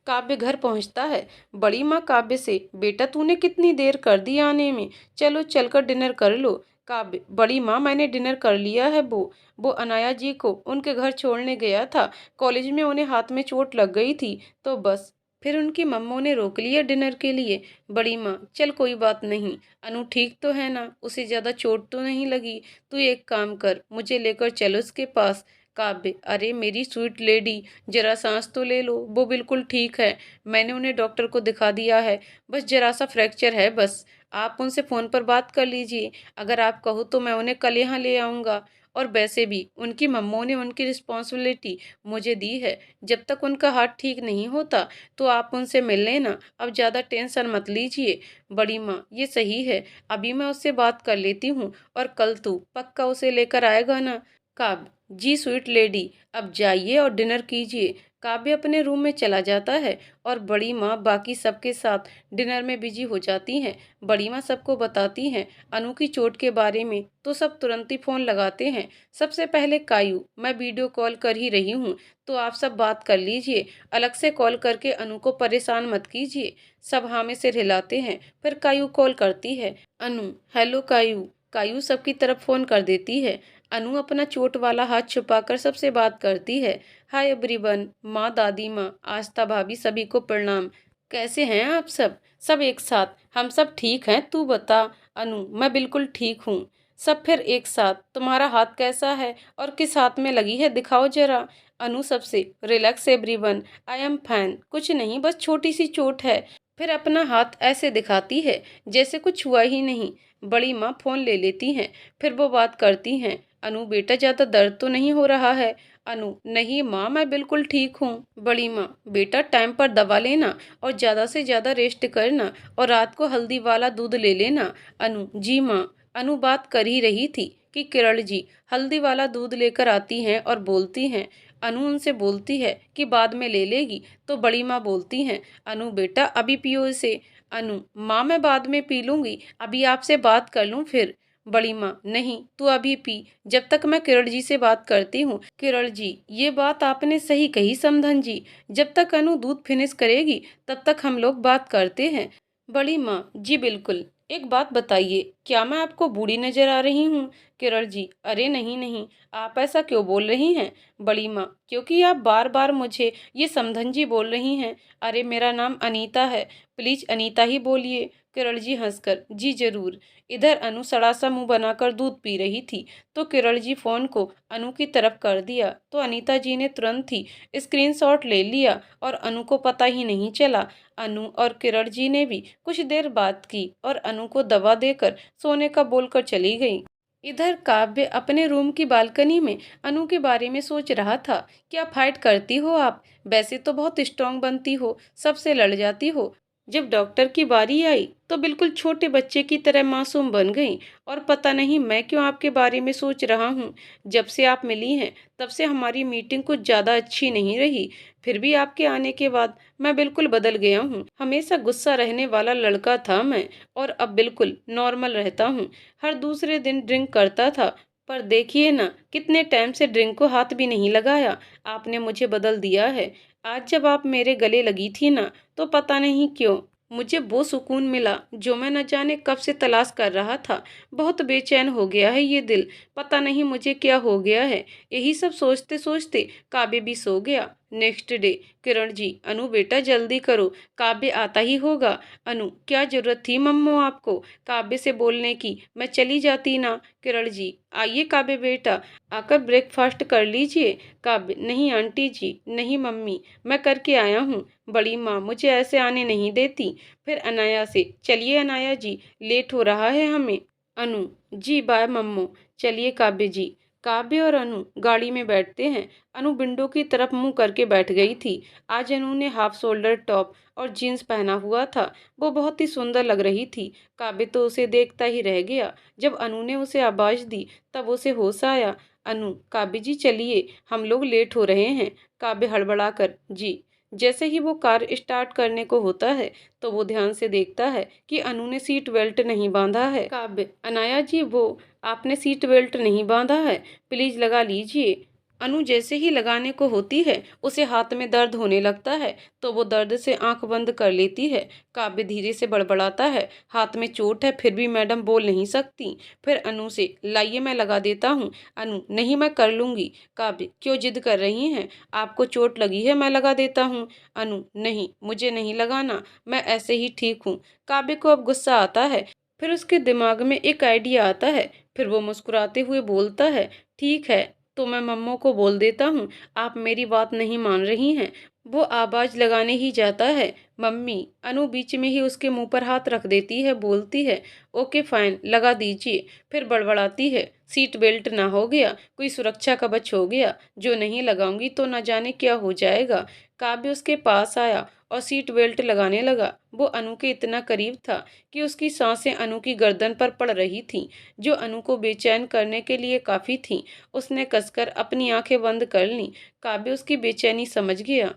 काव्य घर पहुंचता है। बड़ी माँ काव्य से, बेटा तूने कितनी देर कर दी आने में, चलो चलकर डिनर कर लो। काव्य, बड़ी माँ मैंने डिनर कर लिया है। वो अनाया जी को उनके घर छोड़ने गया था। कॉलेज में उन्हें हाथ में चोट लग गई थी तो बस फिर उनकी मम्मों ने रोक लिया डिनर के लिए। बड़ी माँ, चल कोई बात नहीं, अनु ठीक तो है ना, उसे ज्यादा चोट तो नहीं लगी। तू एक काम कर, मुझे लेकर चलो उसके पास। काव्य, अरे मेरी स्वीट लेडी, जरा सांस तो ले लो, वो बिल्कुल ठीक है। मैंने उन्हें डॉक्टर को दिखा दिया है, बस जरा सा फ्रैक्चर है बस। आप उनसे फोन पर बात कर लीजिए, अगर आप कहो तो मैं उन्हें कल यहाँ ले आऊँगा। और वैसे भी उनकी मम्मों ने उनकी रिस्पॉन्सिबिलिटी मुझे दी है। जब तक उनका हार्ट ठीक नहीं होता तो आप उनसे मिल लेना, अब ज़्यादा टेंशन मत लीजिए। बड़ी माँ, ये सही है, अभी मैं उससे बात कर लेती हूँ और कल तू पक्का उसे लेकर आएगा ना। काव्य, जी स्वीट लेडी, अब जाइए और डिनर कीजिए। काव्य अपने रूम में चला जाता है और बड़ी माँ बाकी सबके साथ डिनर में बिजी हो जाती हैं। बड़ी माँ सबको बताती हैं अनु की चोट के बारे में तो सब तुरंत ही फोन लगाते हैं। सबसे पहले कायू, मैं वीडियो कॉल कर ही रही हूँ तो आप सब बात कर लीजिए, अलग से कॉल करके अनु को परेशान मत कीजिए। सब हाँ में सिर हिलाते हैं। फिर कायू कॉल करती है, अनु, हेलो कायू। कायू सबकी तरफ फोन कर देती है। अनु अपना चोट वाला हाथ छुपाकर सबसे बात करती है। हाय एवरीवन, माँ, दादी माँ, आस्था भाभी, सभी को प्रणाम। कैसे हैं आप सब? सब एक साथ, हम सब ठीक हैं, तू बता। अनु, मैं बिल्कुल ठीक हूँ। सब फिर एक साथ, तुम्हारा हाथ कैसा है और किस हाथ में लगी है, दिखाओ जरा। अनु सबसे, relax everyone, I am fine, कुछ नहीं, बस छोटी सी चोट है। फिर अपना हाथ ऐसे दिखाती है जैसे कुछ हुआ ही नहीं। बड़ी माँ फोन ले लेती हैं। फिर वो बात करती हैं, अनु बेटा ज्यादा दर्द तो नहीं हो रहा है? अनु, नहीं माँ, मैं बिल्कुल ठीक हूँ। बड़ी माँ, बेटा टाइम पर दवा लेना और ज्यादा से ज्यादा रेस्ट करना और रात को हल्दी वाला दूध ले लेना। अनु, जी माँ। अनु बात कर ही रही थी कि किरण जी हल्दी वाला दूध लेकर आती हैं और बोलती हैं। अनु उनसे बोलती है कि बाद में ले लेगी तो बड़ी माँ बोलती हैं, अनु बेटा अभी पियो इसे। अनु, माँ मैं बाद में पी लूंगी, अभी आपसे बात कर लूँ फिर। बड़ी माँ, नहीं तू अभी पी, जब तक मैं किरण जी से बात करती हूँ। किरण जी, ये बात आपने सही कही समधन जी, जब तक अनु दूध फिनिश करेगी तब तक हम लोग बात करते हैं। बड़ी माँ, जी बिल्कुल। एक बात बताइए, क्या मैं आपको बूढ़ी नजर आ रही हूँ? किरण जी, अरे नहीं नहीं, आप ऐसा क्यों बोल रही हैं? बड़ी माँ, क्योंकि आप बार बार मुझे ये समधन जी बोल रही हैं। अरे मेरा नाम अनीता है, प्लीज अनीता ही बोलिए। किरण जी हंसकर, जी जरूर। इधर अनु सड़ा सा मुंह बनाकर दूध पी रही थी तो किरण जी फोन को अनु की तरफ कर दिया तो अनीता जी ने तुरंत ही स्क्रीनशॉट ले लिया और अनु को पता ही नहीं चला। अनु और किरण जी ने भी कुछ देर बात की और अनु को दवा देकर सोने का बोलकर चली गई। इधर काव्य अपने रूम की बालकनी में अनु के बारे में सोच रहा था। क्या फाइट करती हो आप? वैसे तो बहुत स्ट्रांग बनती हो, सबसे लड़ जाती हो, जब डॉक्टर की बारी आई तो बिल्कुल छोटे बच्चे की तरह मासूम बन गई। और पता नहीं मैं क्यों आपके बारे में सोच रहा हूँ। जब से आप मिली हैं तब से हमारी मीटिंग कुछ ज़्यादा अच्छी नहीं रही। फिर भी आपके आने के बाद मैं बिल्कुल बदल गया हूँ। हमेशा गुस्सा रहने वाला लड़का था मैं और अब बिल्कुल नॉर्मल रहता हूँ। हर दूसरे दिन ड्रिंक करता था, पर देखिए ना कितने टाइम से ड्रिंक को हाथ भी नहीं लगाया। आपने मुझे बदल दिया है। आज जब आप मेरे गले लगी थी ना तो पता नहीं क्यों मुझे वो सुकून मिला जो मैं न जाने कब से तलाश कर रहा था। बहुत बेचैन हो गया है ये दिल, पता नहीं मुझे क्या हो गया है। यही सब सोचते सोचते काव्य भी सो गया। नेक्स्ट डे, किरण जी, अनु बेटा जल्दी करो, काव्य आता ही होगा। अनु, क्या जरूरत थी मम्मो आपको काव्य से बोलने की, मैं चली जाती ना। किरण जी, आइए काव्य बेटा, आकर ब्रेकफास्ट कर लीजिए। काव्य, नहीं आंटी जी, नहीं मम्मी, मैं करके आया हूँ। बड़ी माँ मुझे ऐसे आने नहीं देती। फिर अनाया से, चलिए अनाया जी, लेट हो रहा है हमें। अनु, जी बाय मम्मो। चलिए काव्य जी। काव्य और अनु गाड़ी में बैठते हैं। अनु विंडो की तरफ मुंह करके बैठ गई थी। आज अनु ने हाफ शोल्डर टॉप और जीन्स पहना हुआ था। वो बहुत ही सुंदर लग रही थी। काव्य तो उसे देखता ही रह गया। जब अनु ने उसे आवाज दी तब उसे होश आया। अनु, काव्य जी चलिए, हम लोग लेट हो रहे हैं। काव्य हड़बड़ा कर, जी जैसे ही वो कार स्टार्ट करने को होता है तो वो ध्यान से देखता है कि अनु ने सीट बेल्ट नहीं बांधा है। काव्य, अनाया जी वो आपने सीट बेल्ट नहीं बांधा है, प्लीज लगा लीजिए। अनु जैसे ही लगाने को होती है उसे हाथ में दर्द होने लगता है तो वो दर्द से आंख बंद कर लेती है। काव्य धीरे से बड़बड़ाता है, हाथ में चोट है फिर भी मैडम बोल नहीं सकती। फिर अनु से, लाइए मैं लगा देता हूँ। अनु, नहीं मैं कर लूंगी। काव्य, क्यों जिद कर रही हैं, आपको चोट लगी है मैं लगा देता हूँ। अनु, नहीं मुझे नहीं लगाना, मैं ऐसे ही ठीक हूँ। काव्य को अब गुस्सा आता है, फिर उसके दिमाग में एक आइडिया आता है। फिर वो मुस्कुराते हुए बोलता है, ठीक है तो मैं मम्मो को बोल देता हूँ, आप मेरी बात नहीं मान रही हैं। वो आवाज लगाने ही जाता है, मम्मी। अनु बीच में ही उसके मुंह पर हाथ रख देती है, बोलती है, ओके फाइन लगा दीजिए। फिर बड़बड़ाती है, सीट बेल्ट ना हो गया, कोई सुरक्षा कवच हो गया, जो नहीं लगाऊंगी तो न जाने क्या हो जाएगा। काव्य उसके पास आया और सीट बेल्ट लगाने लगा। वो अनु के इतना करीब था कि उसकी सांसें अनु की गर्दन पर पड़ रही थीं, जो अनु को बेचैन करने के लिए काफी थीं। उसने कसकर अपनी आंखें बंद कर लीं। काव्य उसकी बेचैनी समझ गया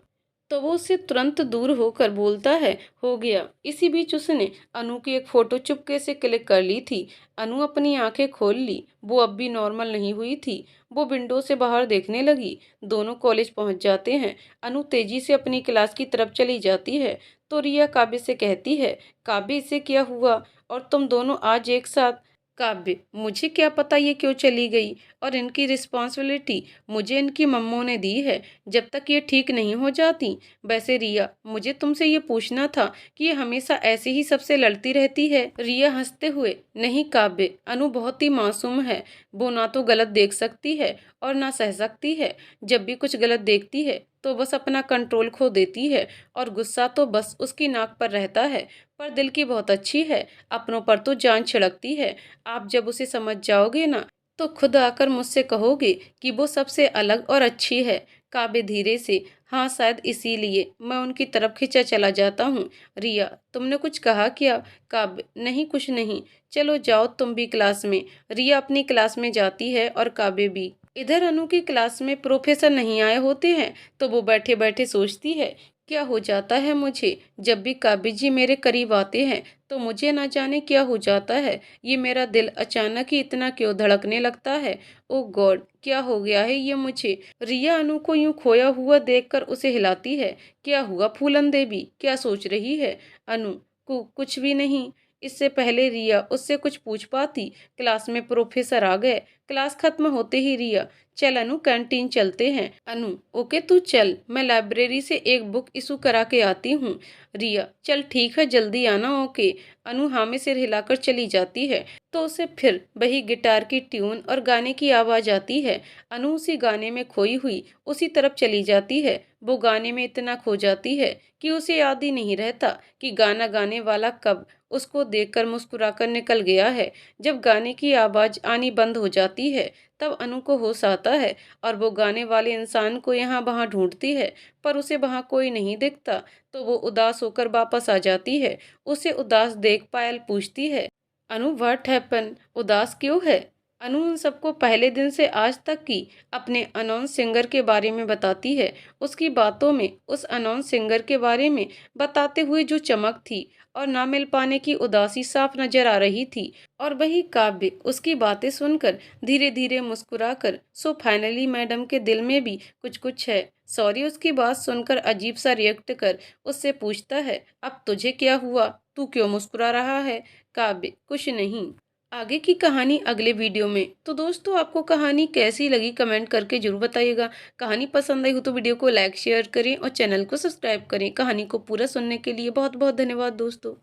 तो वो उससे तुरंत दूर होकर बोलता है, हो गया। इसी बीच उसने अनु की एक फोटो चुपके से क्लिक कर ली थी। अनु अपनी आंखें खोल ली, वो अब भी नॉर्मल नहीं हुई थी। वो विंडो से बाहर देखने लगी। दोनों कॉलेज पहुंच जाते हैं। अनु तेजी से अपनी क्लास की तरफ चली जाती है तो रिया काव्य से कहती है, काव्य इसे क्या हुआ और तुम दोनों आज एक साथ। काव्य, मुझे क्या पता ये क्यों चली गई, और इनकी रिस्पॉन्सिबिलिटी मुझे इनकी मम्मों ने दी है जब तक ये ठीक नहीं हो जाती। वैसे रिया, मुझे तुमसे ये पूछना था कि ये हमेशा ऐसे ही सबसे लड़ती रहती है। रिया हंसते हुए, नहीं काव्य, अनु बहुत ही मासूम है। वो ना तो गलत देख सकती है और ना सह सकती है। जब भी कुछ गलत देखती है तो बस अपना कंट्रोल खो देती है और गुस्सा तो बस उसकी नाक पर रहता है। पर दिल की बहुत अच्छी है, अपनों पर तो जान छिड़कती है। आप जब उसे समझ जाओगे ना तो खुद आकर मुझसे कहोगे कि वो सबसे अलग और अच्छी है। काव्य धीरे से, हाँ शायद इसीलिए मैं उनकी तरफ खिंचा चला जाता हूँ। रिया, तुमने कुछ कहा क्या। काव्य, नहीं कुछ नहीं, चलो जाओ तुम भी क्लास में। रिया अपनी क्लास में जाती है और काव्य भी। इधर अनु की क्लास में प्रोफेसर नहीं आए होते हैं तो वो बैठे बैठे सोचती है, क्या हो जाता है मुझे। जब भी काव्य जी मेरे करीब आते हैं तो मुझे ना जाने क्या हो जाता है। ये मेरा दिल अचानक ही इतना क्यों धड़कने लगता है। ओ गॉड, क्या हो गया है ये मुझे। रिया अनु को यूं खोया हुआ देखकर उसे हिलाती है, क्या हुआ फूलन देवी, क्या सोच रही है। अनु को कुछ भी नहीं। इससे पहले रिया उससे कुछ पूछ पाती, क्लास में प्रोफेसर आ गए। क्लास खत्म होते ही रिया, चल अनु कैंटीन चलते हैं। अनु, ओके तू चल, मैं लाइब्रेरी से एक बुक इशू करा के आती हूँ। रिया, चल ठीक है जल्दी आना, ओके। अनु हाँ में सिर हिलाकर चली जाती है तो उसे फिर वही गिटार की ट्यून और गाने की आवाज आती है। अनु उसी गाने में खोई हुई उसी तरफ चली जाती है। वो गाने में इतना खो जाती है कि उसे याद ही नहीं रहता कि गाना गाने वाला कब उसको देखकर मुस्कुराकर निकल गया है। जब गाने की आवाज आनी बंद हो जाती है तब अनु को होश आता है और वो गाने वाले इंसान को यहाँ वहाँ ढूंढती है, पर उसे वहाँ कोई नहीं दिखता तो वो उदास होकर वापस आ जाती है। उसे उदास देख पायल पूछती है, अनु व्हाट हैपन, उदास क्यों है। अनु उन सबको पहले दिन से आज तक की अपने अनोन सिंगर के बारे में बताती है। उसकी बातों में उस अनोन सिंगर के बारे में बताते हुए जो चमक थी और ना मिल पाने की उदासी साफ नजर आ रही थी। और वही काव्य उसकी बातें सुनकर धीरे धीरे मुस्कुराकर, सो फाइनली मैडम के दिल में भी कुछ कुछ है। सॉरी उसकी बात सुनकर अजीब सा रिएक्ट कर उससे पूछता है, अब तुझे क्या हुआ, तू क्यों मुस्कुरा रहा है। काव्य, कुछ नहीं। आगे की कहानी अगले वीडियो में। तो दोस्तों आपको कहानी कैसी लगी कमेंट करके जरूर बताइएगा। कहानी पसंद आई हो तो वीडियो को लाइक शेयर करें और चैनल को सब्सक्राइब करें। कहानी को पूरा सुनने के लिए बहुत बहुत धन्यवाद दोस्तों।